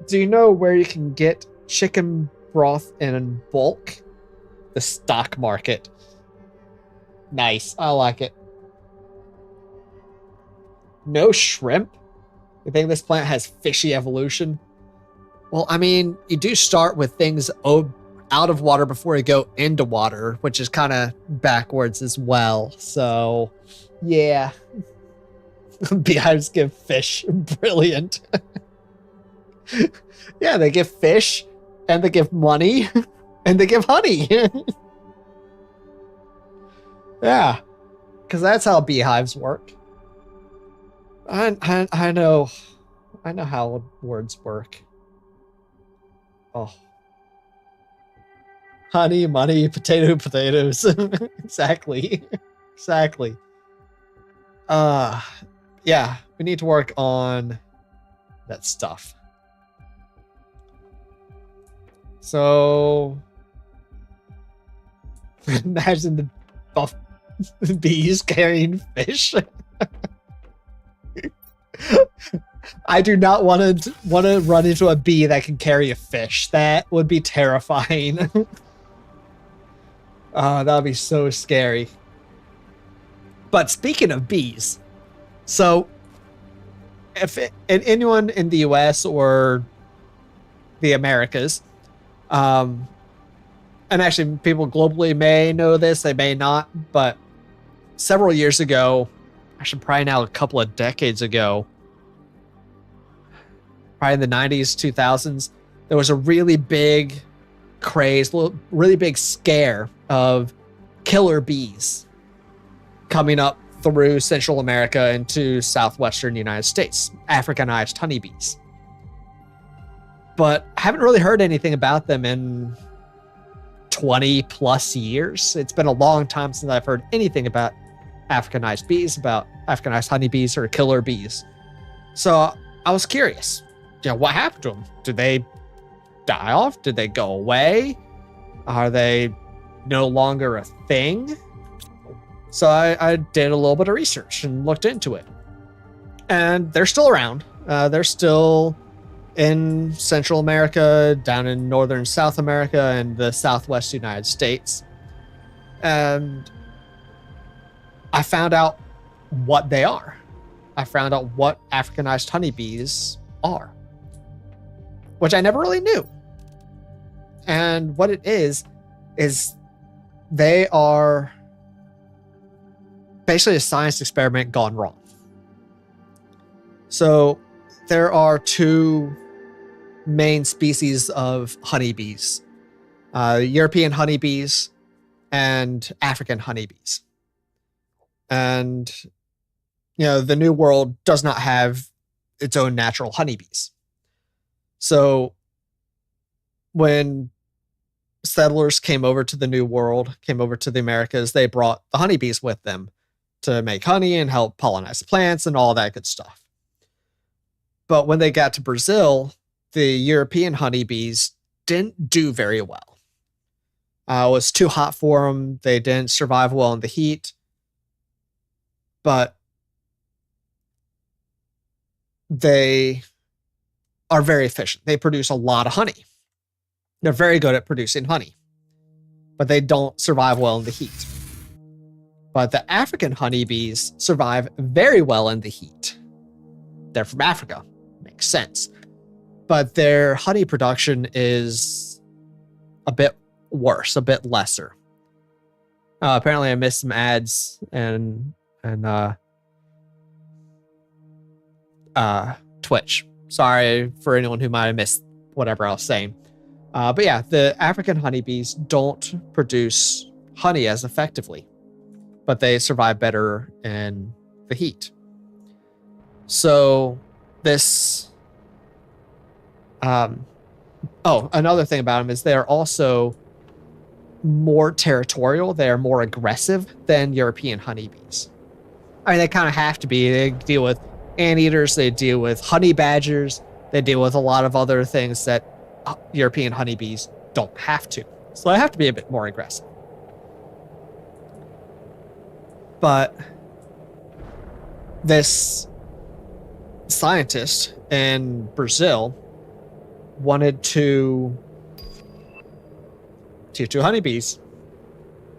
Do you know where you can get chicken broth in bulk? The stock market. Nice. I like it. No shrimp? You think this plant has fishy evolution? Well, I mean, you do start with things out of water before you go into water, which is kind of backwards as well. So, yeah. Beehives give fish. Brilliant. Yeah, they give fish, and they give money, and they give honey. Yeah, because that's how beehives work. I know, I know how words work. Oh, honey, money, potato, potatoes. Exactly, exactly. Uh, yeah, we need to work on that stuff. So imagine the buff bees carrying fish. I do not want to run into a bee that can carry a fish. That would be terrifying. That would be so scary. But speaking of bees, so anyone in the U.S. or the Americas, um, and actually people globally may know this, they may not, but several years ago, actually probably now a couple of decades ago, probably in the 90s, 2000s, there was a really big craze, really big scare of killer bees coming up through Central America into southwestern United States, Africanized honeybees. But I haven't really heard anything about them in 20 plus years. It's been a long time since I've heard anything about Africanized bees, about Africanized honeybees or killer bees. So I was curious, what happened to them? Did they die off? Did they go away? Are they no longer a thing? So I did a little bit of research and looked into it. And they're still around. They're still in Central America, down in northern South America, and the southwest United States. And I found out what they are. I found out what Africanized honeybees are, which I never really knew. And what it is they are basically a science experiment gone wrong. So there are two main species of honeybees, European honeybees and African honeybees. And, the New World does not have its own natural honeybees. So when settlers came over to the New World, came over to the Americas, they brought the honeybees with them to make honey and help pollinize plants and all that good stuff. But when they got to Brazil, the European honeybees didn't do very well. It was too hot for them. They didn't survive well in the heat. But they are very efficient. They produce a lot of honey. They're very good at producing honey, but they don't survive well in the heat. But the African honeybees survive very well in the heat. They're from Africa. Makes sense. But their honey production is a bit worse, a bit lesser. Apparently I missed some ads and Twitch. Sorry for anyone who might have missed whatever I was saying. But yeah, the African honeybees don't produce honey as effectively, but they survive better in the heat. So this, another thing about them is they're also more territorial. They're more aggressive than European honeybees. I mean, they kind of have to be. They deal with anteaters, they deal with honey badgers, they deal with a lot of other things that European honeybees don't have to. So they have to be a bit more aggressive. But this scientist in Brazil wanted to tier 2 honeybees,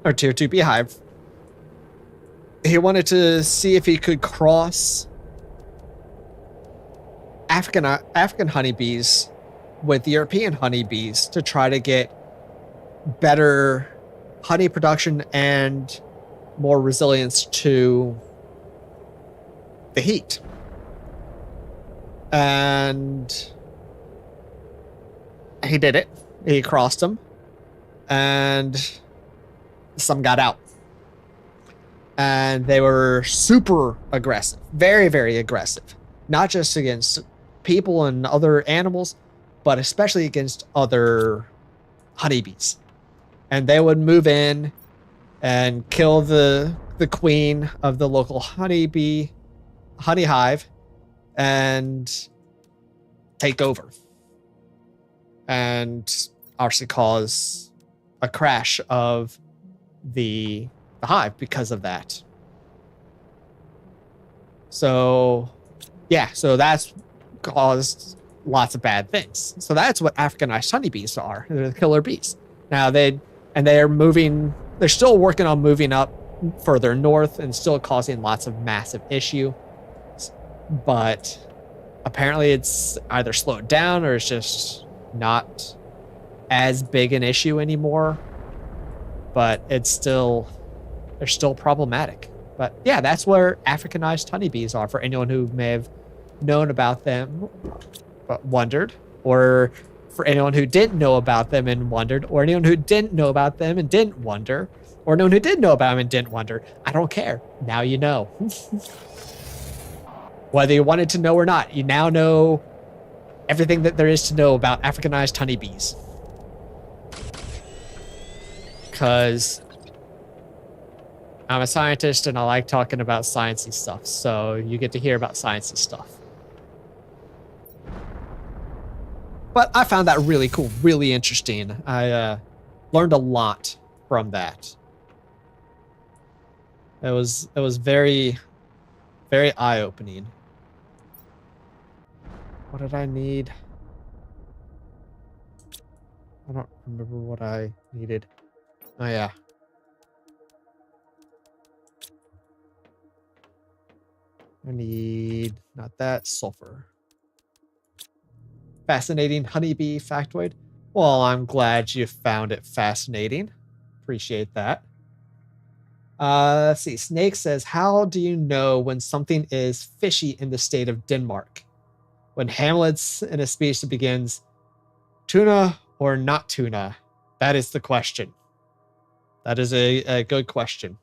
or tier 2 beehive. He wanted to see if he could cross African honeybees with European honeybees to try to get better honey production and more resilience to the heat. And he did it. He crossed them, and some got out. and they were super aggressive, very, very aggressive, not just against people and other animals, but especially against other honeybees. And they would move in and kill the queen of the local honey hive and take over, and obviously cause a crash of the hive because of that. So yeah, so that's caused lots of bad things. So that's what Africanized honeybees are. They're the killer bees. Now they're still working on moving up further north and still causing lots of massive issue. But apparently it's either slowed down or it's just not as big an issue anymore. But they're still problematic. But yeah, that's where Africanized honeybees are, for anyone who may have known about them but wondered, or for anyone who didn't know about them and wondered, or anyone who didn't know about them and didn't wonder, or anyone who did know about them and didn't wonder. I don't care. Now you know. Whether you wanted to know or not, you now know everything that there is to know about Africanized honeybees. Because I'm a scientist and I like talking about sciencey stuff, so you get to hear about sciencey stuff. But I found that really cool, really interesting. I learned a lot from that. It was very, very eye-opening. What did I need? I don't remember what I needed. Oh yeah. I need, not that, sulfur. Fascinating honeybee factoid. Well, I'm glad you found it fascinating. Appreciate that. Let's see. Snake says, how do you know when something is fishy in the state of Denmark? When hamlets in a speech that begins, tuna or not tuna? That is the question. That is a good question.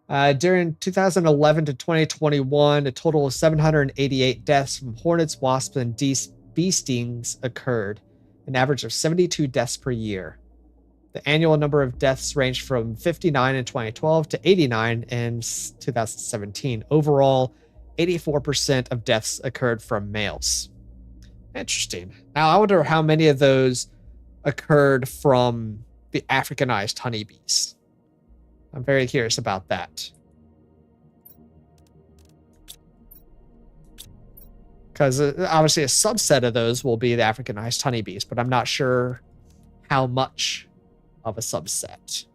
During 2011 to 2021, a total of 788 deaths from hornets, wasps, and bee stings occurred, an average of 72 deaths per year. The annual number of deaths ranged from 59 in 2012 to 89 in 2017. Overall, 84% of deaths occurred from males. Interesting. Now, I wonder how many of those occurred from the Africanized honeybees. I'm very curious about that. Because obviously a subset of those will be the Africanized honeybees, but I'm not sure how much of a subset.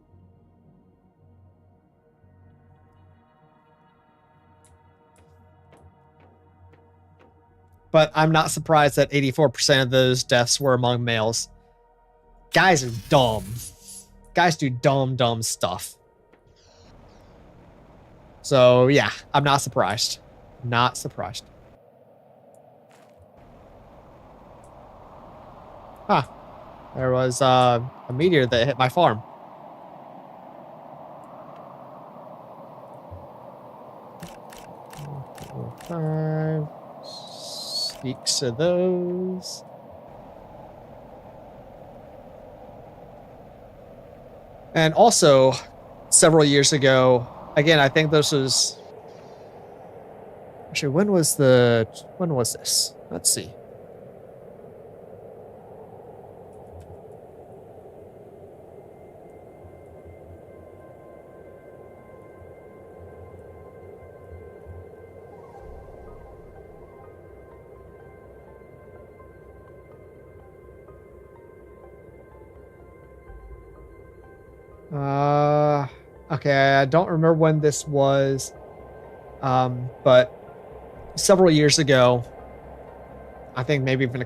But I'm not surprised that 84% of those deaths were among males. Guys are dumb. Guys do dumb stuff. So yeah, I'm not surprised. Not surprised. Huh. There was a meteor that hit my farm. Five, 6 of those. And also, several years ago, again, I think this was... Actually, when was this? Let's see. Okay, I don't remember when this was, but several years ago, I think maybe even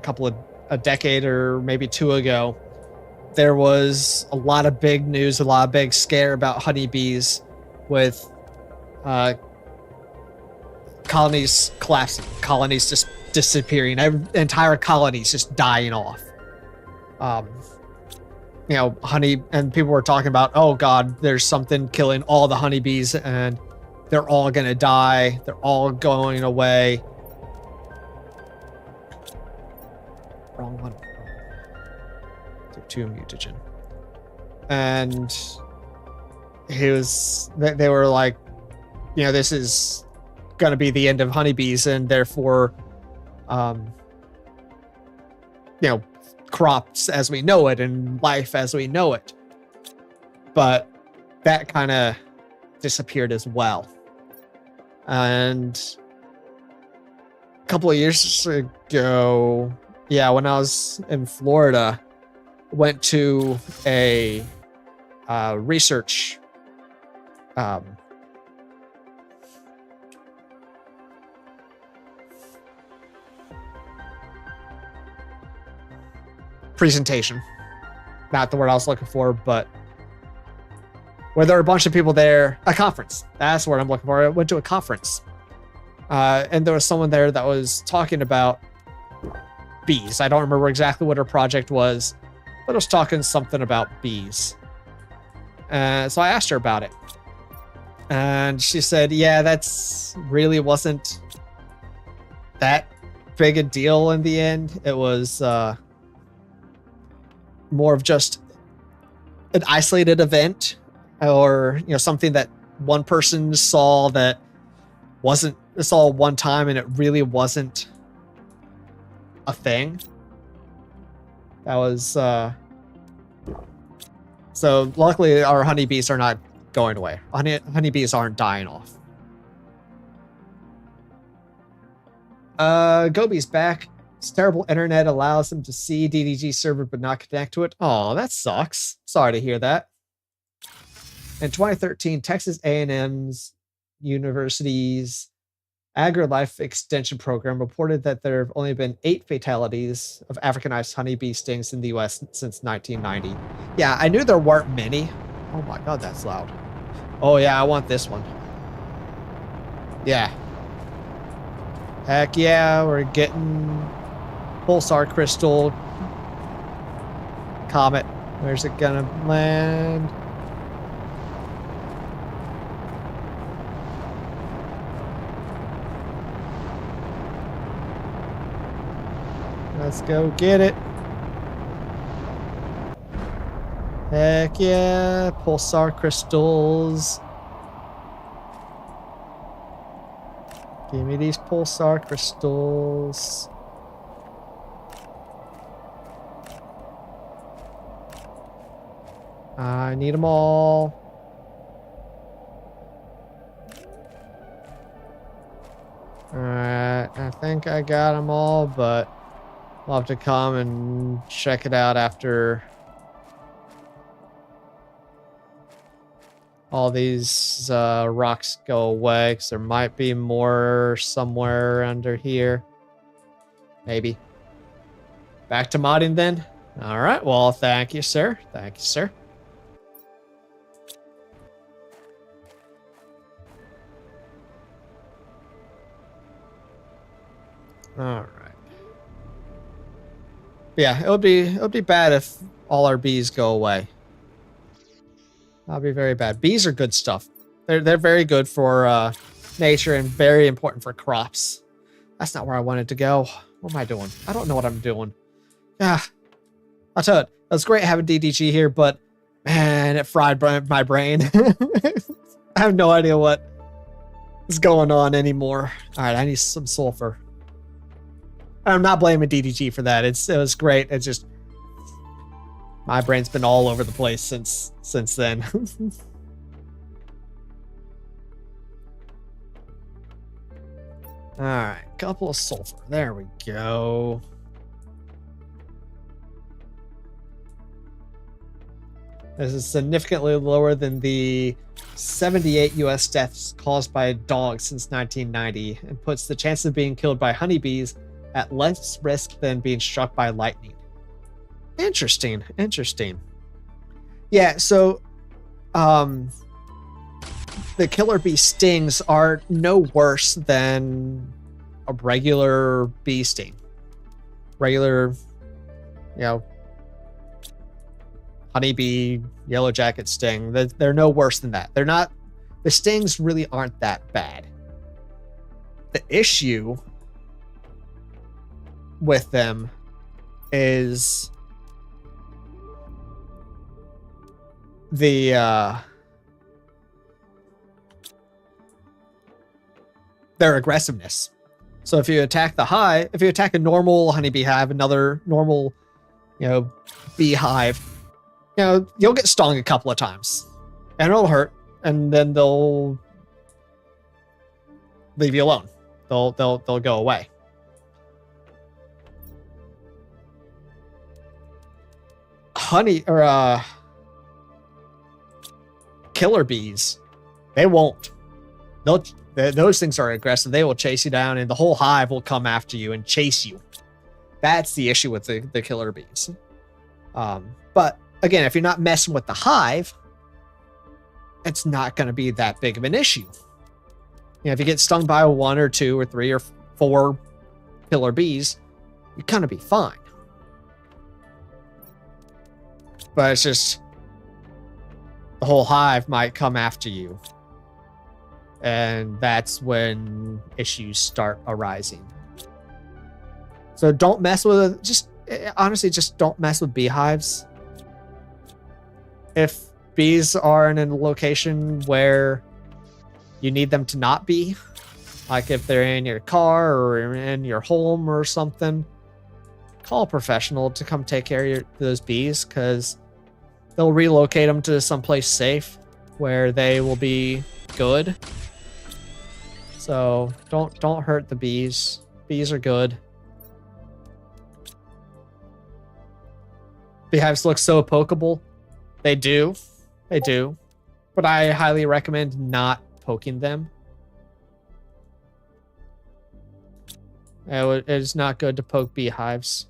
a decade or maybe 2 ago, there was a lot of big news, a lot of big scare about honeybees with colonies collapsing, colonies just disappearing, entire colonies just dying off. honey, and people were talking about, oh God, there's something killing all the honeybees and they're all gonna die. They're all going away. Wrong one. To mutagen. And they were like, this is gonna be the end of honeybees and therefore, crops as we know it and life as we know it. But that kind of disappeared as well. And a couple of years ago, when I was in Florida, went to a research presentation. Not the word I was looking for, but where there were a bunch of people there. A conference. That's what I'm looking for. I went to a conference. And there was someone there that was talking about bees. I don't remember exactly what her project was, but I was talking something about bees. So I asked her about it. And she said, yeah, that's really wasn't that big a deal in the end. It was more of just an isolated event, or something that one person saw that wasn't saw one time, and it really wasn't a thing. That was so luckily our honeybees are not going away. Honeybees aren't dying off. Gobi's back. This terrible internet allows them to see DDG server but not connect to it. Oh, that sucks. Sorry to hear that. In 2013, Texas A&M's University's AgriLife Extension Program reported that there have only been 8 fatalities of Africanized honeybee stings in the US since 1990. Yeah, I knew there weren't many. Oh my God, that's loud. Oh yeah, I want this one. Yeah. Heck yeah, we're getting pulsar crystal comet. Where's it gonna land? Let's go get it. Heck yeah, pulsar crystals. Give me these pulsar crystals. I need them all. Alright, I think I got them all, but I'll have to come and check it out after all these rocks go away, because there might be more somewhere under here. Maybe. Back to modding then? Alright, well, thank you, sir. Thank you, sir. All right. Yeah, it would be bad if all our bees go away. That'll be very bad. Bees are good stuff. They're very good for nature and very important for crops. That's not where I wanted to go. What am I doing? I don't know what I'm doing. Yeah, I'll tell you, it was great having DDG here, but man, it fried my brain. I have no idea what is going on anymore. All right, I need some sulfur. I'm not blaming DDG for that. It was great. It's just my brain's been all over the place since then. All right, couple of sulfur. There we go. This is significantly lower than the 78 US deaths caused by dogs since 1990, and puts the chance of being killed by honeybees at less risk than being struck by lightning. Interesting. Yeah, so the killer bee stings are no worse than a regular bee sting. Regular, honeybee, yellow jacket sting. They're no worse than that. They're not, the stings really aren't that bad. The issue with them is their aggressiveness. So if you attack a normal honeybee hive, another normal, beehive, you'll get stung a couple of times and it'll hurt, and then they'll leave you alone. They'll go away. Killer bees, they won't. Those things are aggressive. They will chase you down, and the whole hive will come after you and chase you. That's the issue with the killer bees. But again, if you're not messing with the hive, it's not going to be that big of an issue. If you get stung by 1 or 2 or 3 or 4 killer bees, you're going to be fine. But it's just the whole hive might come after you. And that's when issues start arising. So don't mess with it. Honestly, just don't mess with beehives. If bees are in a location where you need them to not be, like if they're in your car or in your home or something, call a professional to come take care of those bees, because they'll relocate them to someplace safe where they will be good. So don't hurt the bees. Bees are good. Beehives look so pokeable. They do. But I highly recommend not poking them. It is not good to poke beehives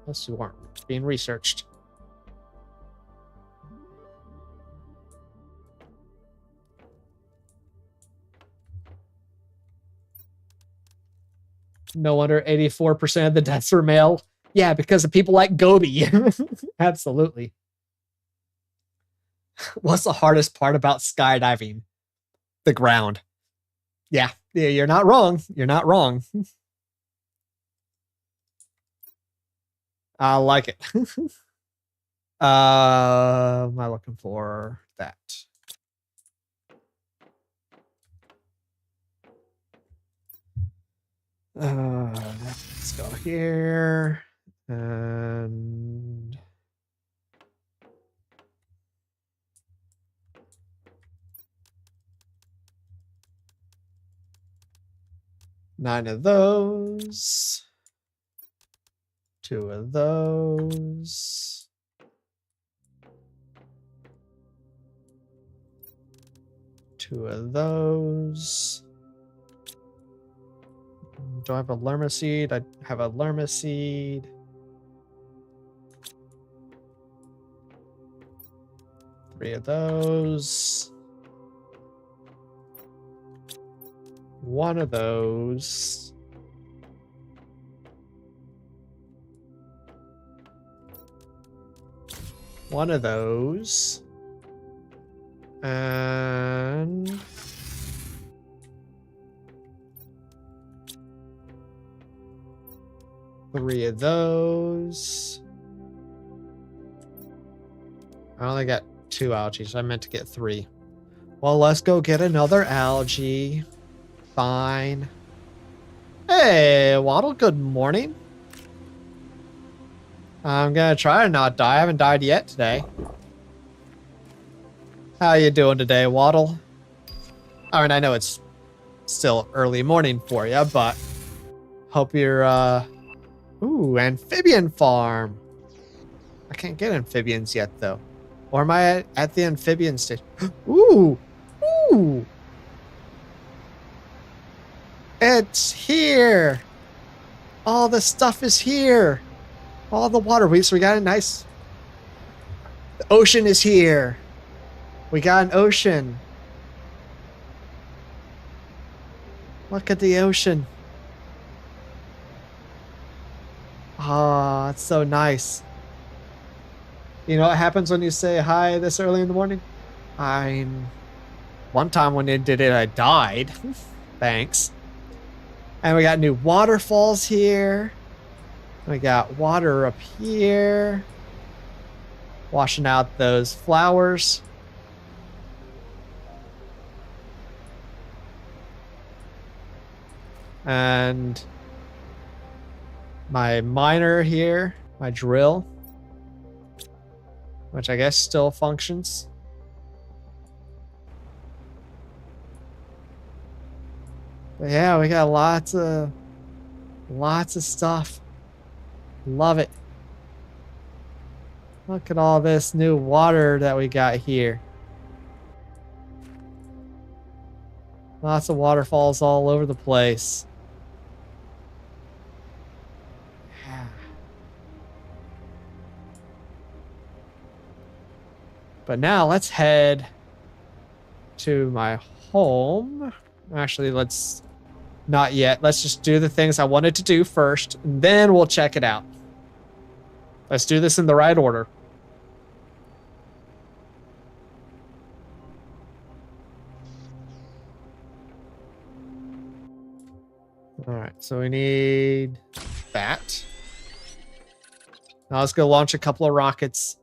unless you aren't being researched. No wonder 84% of the deaths were male. Yeah, because of people like Gobi. Absolutely. What's the hardest part about skydiving? The ground. Yeah, you're not wrong. You're not wrong. I like it. Am I looking for that? Let's go here. And nine of those. 2 of those. Two of those. Do I have a lerma seed? I have a lerma seed. Three of those. One of those. One of those. And three of those. I only got 2 algae, so I meant to get 3. Well, let's go get another algae. Fine. Hey, Waddle, good morning. I'm gonna try to not die. I haven't died yet today. How you doing today, Waddle? I mean, I know it's still early morning for you, but hope you're, ooh, amphibian farm. I can't get amphibians yet, though. Or am I at the amphibian stage? Ooh! Ooh! It's here! All the stuff is here! All the water. So we got a nice... The ocean is here. We got an ocean. Look at the ocean. Oh, it's so nice. You know what happens when you say hi this early in the morning? One time when I did it, I died. Thanks. And we got new waterfalls here. We got water up here. Washing out those flowers. And my miner here, my drill, which I guess still functions. But yeah, we got lots of stuff. Love it. Look at all this new water that we got here. Lots of waterfalls all over the place. Yeah. But now let's head to my home. Actually, let's not yet. Let's just do the things I wanted to do first, and then we'll check it out. Let's do this in the right order. All right, so we need that. Now let's go launch a couple of rockets,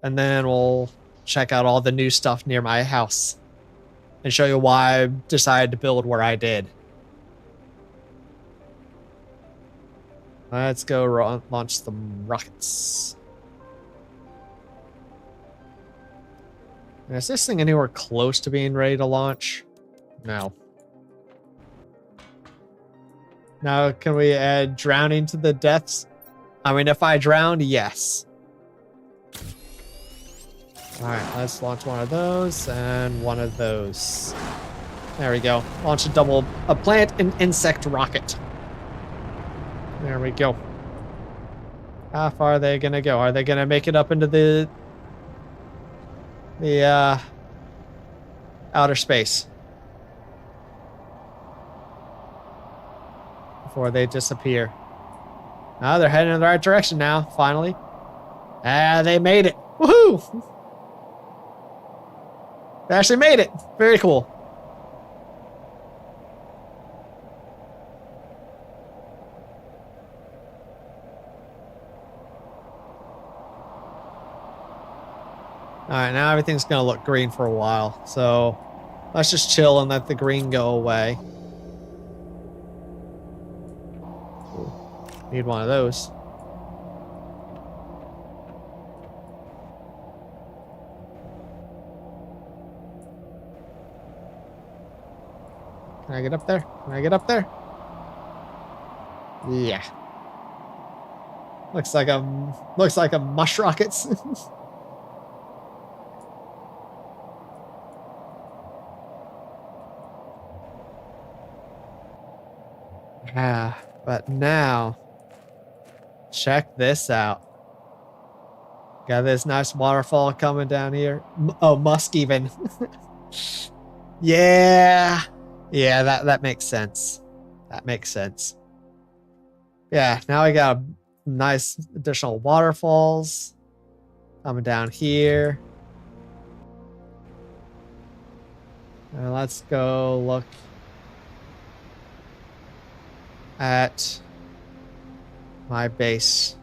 and then we'll check out all the new stuff near my house and show you why I decided to build where I did. Let's go launch some rockets. Is this thing anywhere close to being ready to launch? No. Now, can we add drowning to the deaths? I mean, if I drowned, yes. All right, let's launch one of those and one of those. There we go. Launch a plant and insect rocket. There we go. How far are they gonna go? Are they gonna make it up into the outer space before they disappear? Ah, they're heading in the right direction now, finally. Ah, they made it. Woohoo! They actually made it. Very cool. All right, now everything's going to look green for a while. So let's just chill and let the green go away. Ooh, need one of those. Can I get up there? Can I get up there? Yeah. Looks like a mush rockets. But now, check this out. Got this nice waterfall coming down here. Oh, musk even. Yeah. Yeah, that makes sense. That makes sense. Yeah, now we got nice additional waterfalls coming down here. Let's go look at my base,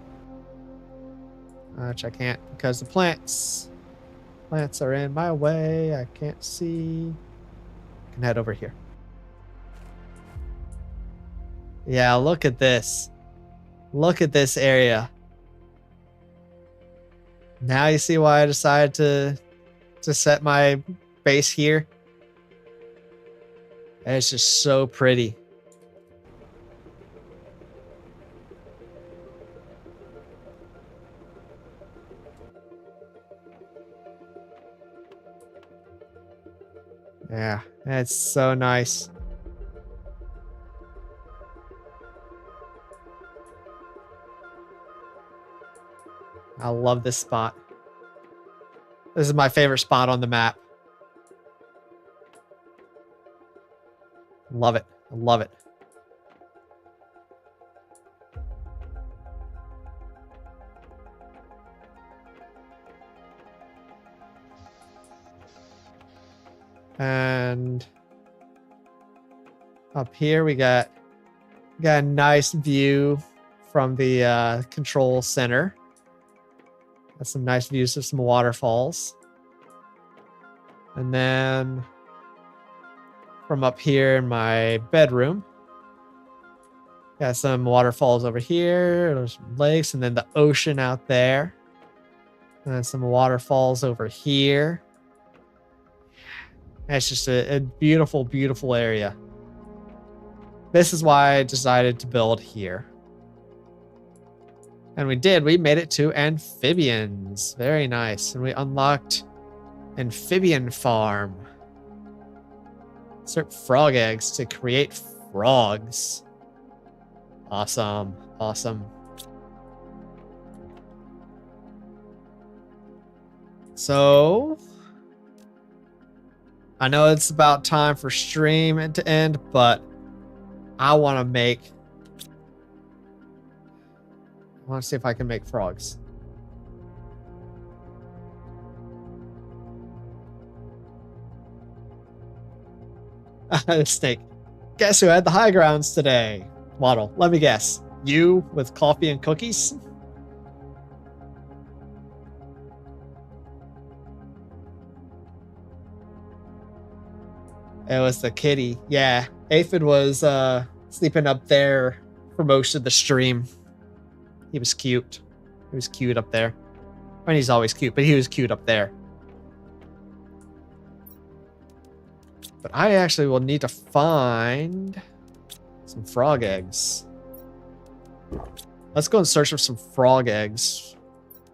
which I can't because the plants are in my way. I can't see. I can head over here. Yeah, look at this. Look at this area. Now you see why I decided to set my base here. And it's just so pretty. Yeah, it's so nice. I love this spot. This is my favorite spot on the map. Love it. I love it. And up here we got a nice view from the control center. Got some nice views of some waterfalls. And then from up here in my bedroom, got some waterfalls over here. There's some lakes, and then the ocean out there. And then some waterfalls over here. It's just a beautiful, beautiful area. This is why I decided to build here. And we did. We made it to amphibians. Very nice. And we unlocked amphibian farm. Insert frog eggs to create frogs. Awesome. Awesome. So, I know it's about time for stream to end, but I want to see if I can make frogs. Snake. Guess who had the high grounds today? Waddle. Let me guess. You with coffee and cookies? It was the kitty. Yeah. Aphid was sleeping up there for most of the stream. He was cute. He was cute up there. I mean, he's always cute, but he was cute up there. But I actually will need to find some frog eggs. Let's go and search for some frog eggs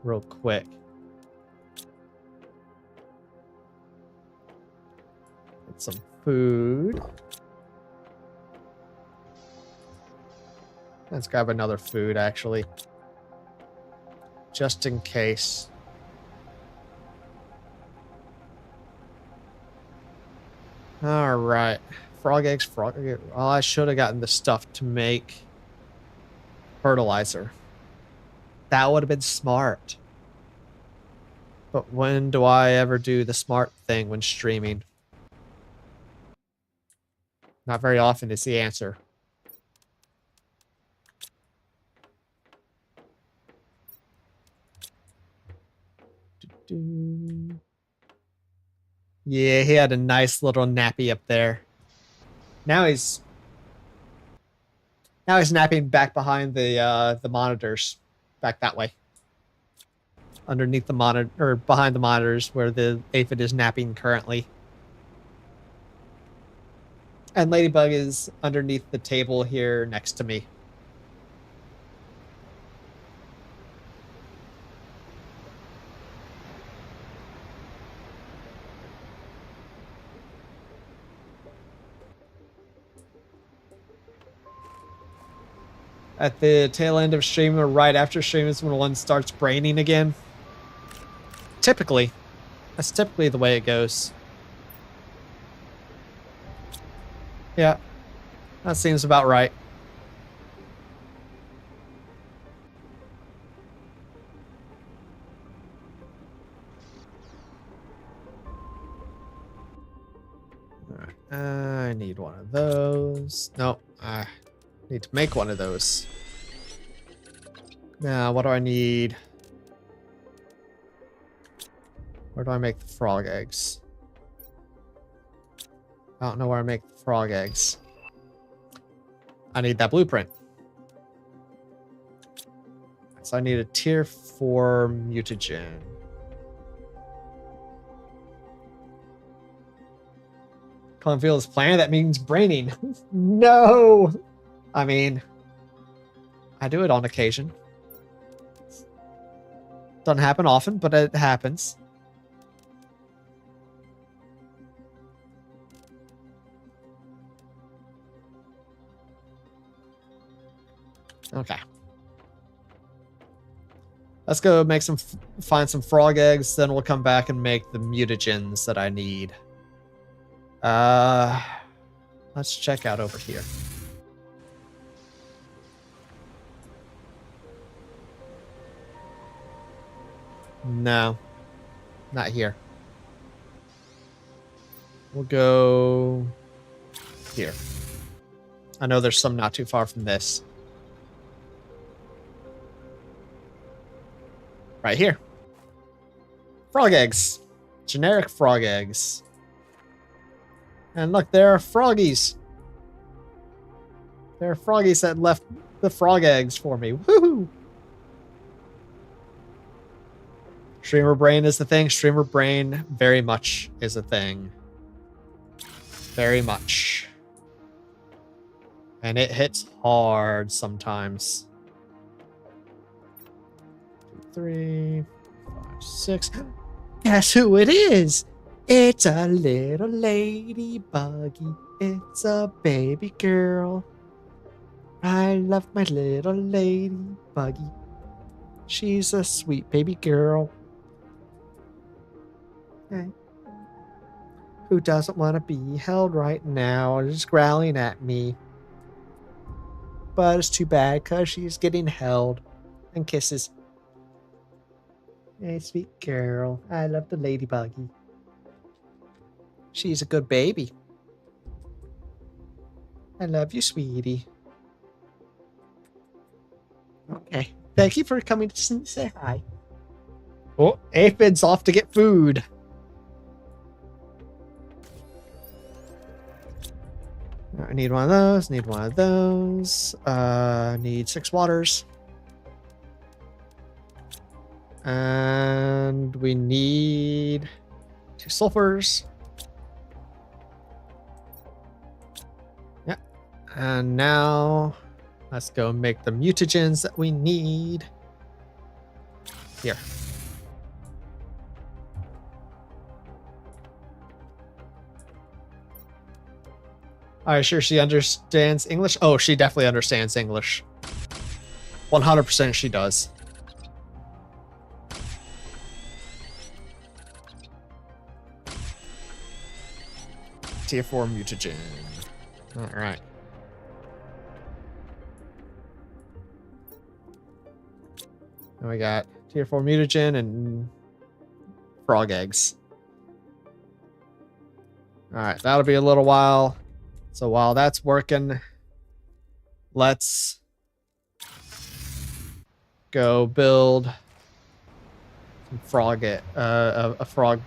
real quick. Get some food. Let's grab another food, actually. Just in case. All right. Frog eggs, frog eggs. Well, I should have gotten the stuff to make fertilizer. That would have been smart. But when do I ever do the smart thing when streaming? Not very often is the answer. Yeah, he had a nice little nappy up there. Now he's napping back behind the monitors, back that way, underneath the monitor or behind the monitors where the aphid is napping currently. And Ladybug is underneath the table here next to me. At the tail end of stream or right after stream is when one starts braining again. Typically. That's typically the way it goes. Yeah. That seems about right. I need one of those. No, I need to make one of those. Now, what do I need? Where do I make the frog eggs? I don't know where I make the frog eggs. I need that blueprint. So I need a tier 4 mutagen. Confield is planning. That means braining. No! I mean, I do it on occasion. Doesn't happen often, but it happens. Okay. Let's go make find some frog eggs, then we'll come back and make the mutagens that I need. Let's check out over here. No, not here. We'll go here. I know there's some not too far from this. Right here. Frog eggs. Generic frog eggs. And look, there are froggies. There are froggies that left the frog eggs for me. Woohoo! Streamer brain is the thing. Streamer brain very much is a thing. Very much. And it hits hard sometimes. 2, 3, 5, 6. Guess who it is? It's a little ladybuggy. It's a baby girl. I love my little ladybuggy. She's a sweet baby girl. Hey. Who doesn't want to be held right now? Just growling at me. But it's too bad because she's getting held and kisses. Hey, sweet girl. I love the ladybuggy. She's a good baby. I love you, sweetie. Okay. Thank you for coming to say hi. Oh, Aphid's off to get food. I need one of those. Need one of those. Need 6 waters. And we need 2 sulfurs. Yeah. And now let's go make the mutagens that we need. Here. Are you sure she understands English? Oh, she definitely understands English. 100% she does. Tier 4 mutagen. Alright. And we got tier 4 mutagen and frog eggs. Alright, that'll be a little while. So while that's working, let's go build some frog a frog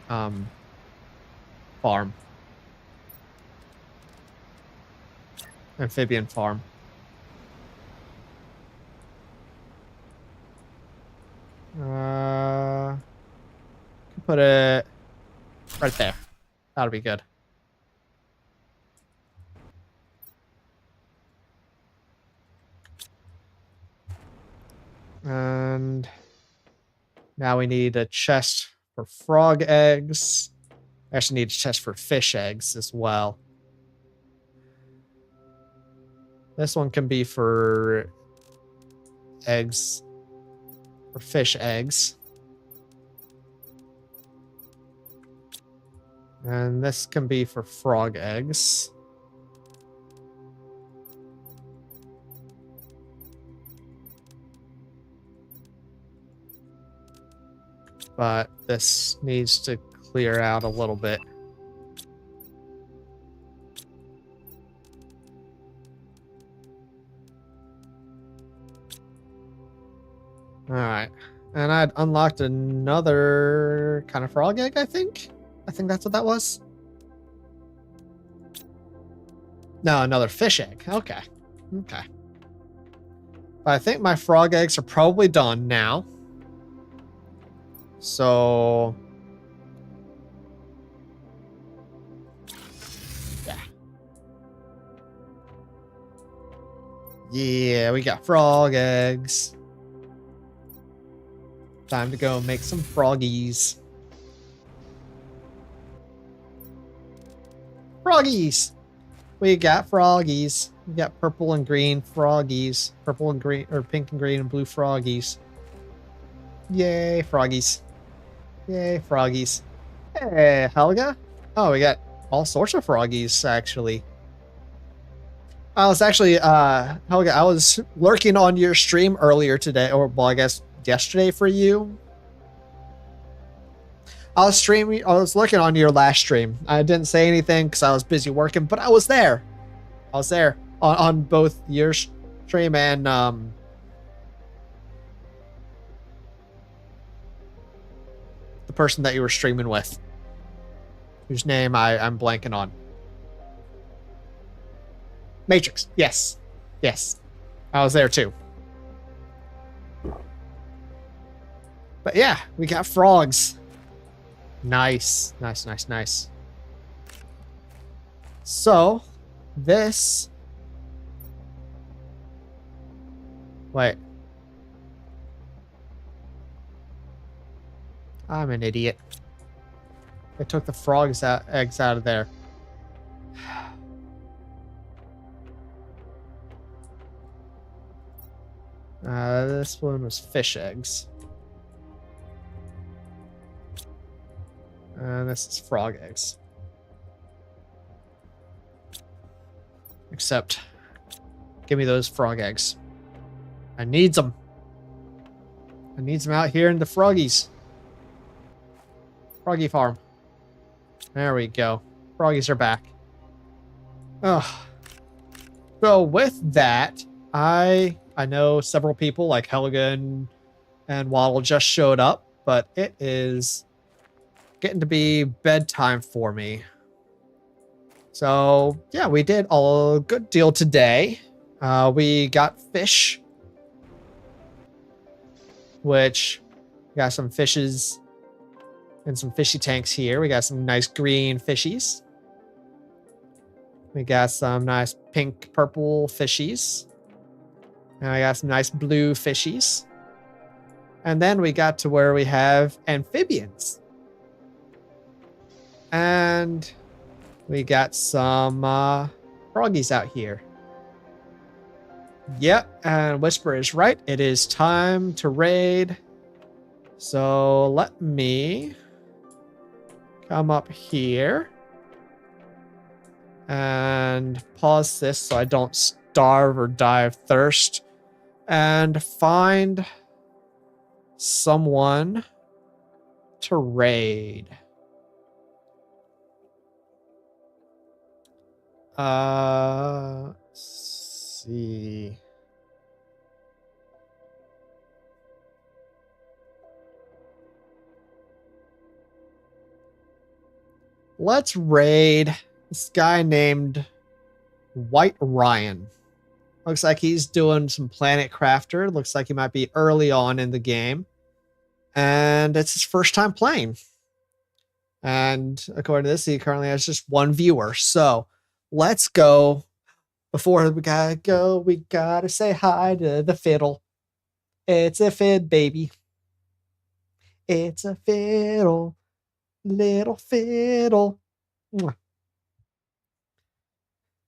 farm. Amphibian farm. Put it right there. That'll be good. And now we need a chest for frog eggs. I actually need a chest for fish eggs as well. This one can be for eggs, for fish eggs. And this can be for frog eggs. But this needs to clear out a little bit. Alright. And I'd unlocked another kind of frog egg, I think. I think that's what that was. No, another fish egg. Okay. Okay. But I think my frog eggs are probably done now. So... yeah. Yeah, we got frog eggs. Time to go make some froggies. Froggies! We got froggies. We got purple and green froggies. Purple and green, or pink and green and blue froggies. Yay, froggies. Yay, froggies. Hey, Helga. Oh, we got all sorts of froggies, actually. I was actually, Helga, I was lurking on your stream earlier today, or, well, I guess yesterday for you. I was streaming. I was looking on your last stream. I didn't say anything because I was busy working, but I was there. I was there on both your stream and the person that you were streaming with, whose name I'm blanking on. Matrix. Yes. Yes. I was there too. But yeah, we got frogs. Nice. Nice, nice, nice. So, this... Wait. I'm an idiot. I took the eggs out of there. This one was fish eggs. And this is frog eggs. Except, give me those frog eggs. I need them. I need them out here in the froggies. Froggy farm. There we go. Froggies are back. Oh. So with that, I know several people like Helga and Waddle just showed up, but it is getting to be bedtime for me. So yeah, we did a good deal today. We got fish, which got some fishes and some fishy tanks here. We got some nice green fishies. We got some nice pink, purple fishies. And I got some nice blue fishies. And then we got to where we have amphibians. And we got some froggies out here. Yep, and Whisper is right. It is time to raid. So let me come up here and pause this so I don't starve or die of thirst, and find someone to raid. Let's see. Let's raid this guy named White Ryan. Looks like he's doing some Planet Crafter. Looks like he might be early on in the game. And it's his first time playing. And according to this, he currently has just one viewer. So let's go. Before we gotta go, we gotta say hi to the fiddle. It's a fid, baby. It's a fiddle. Little fiddle. Mwah.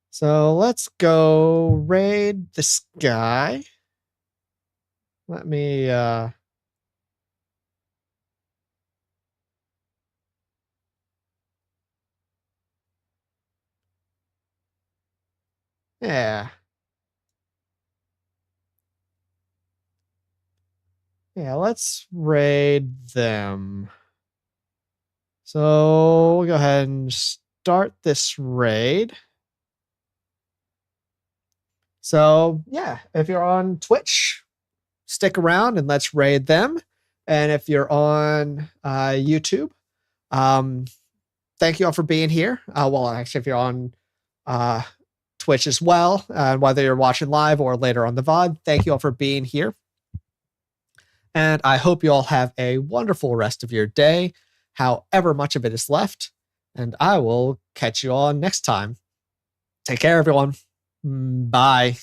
So let's go raid this guy. Let me yeah. Yeah, let's raid them. So we'll go ahead and start this raid. So yeah, if you're on Twitch, stick around and let's raid them. And if you're on YouTube, thank you all for being here. Well, actually, if you're on Twitch as well, whether you're watching live or later on the VOD, thank you all for being here. And I hope you all have a wonderful rest of your day, however much of it is left. And I will catch you all next time. Take care, everyone. Bye.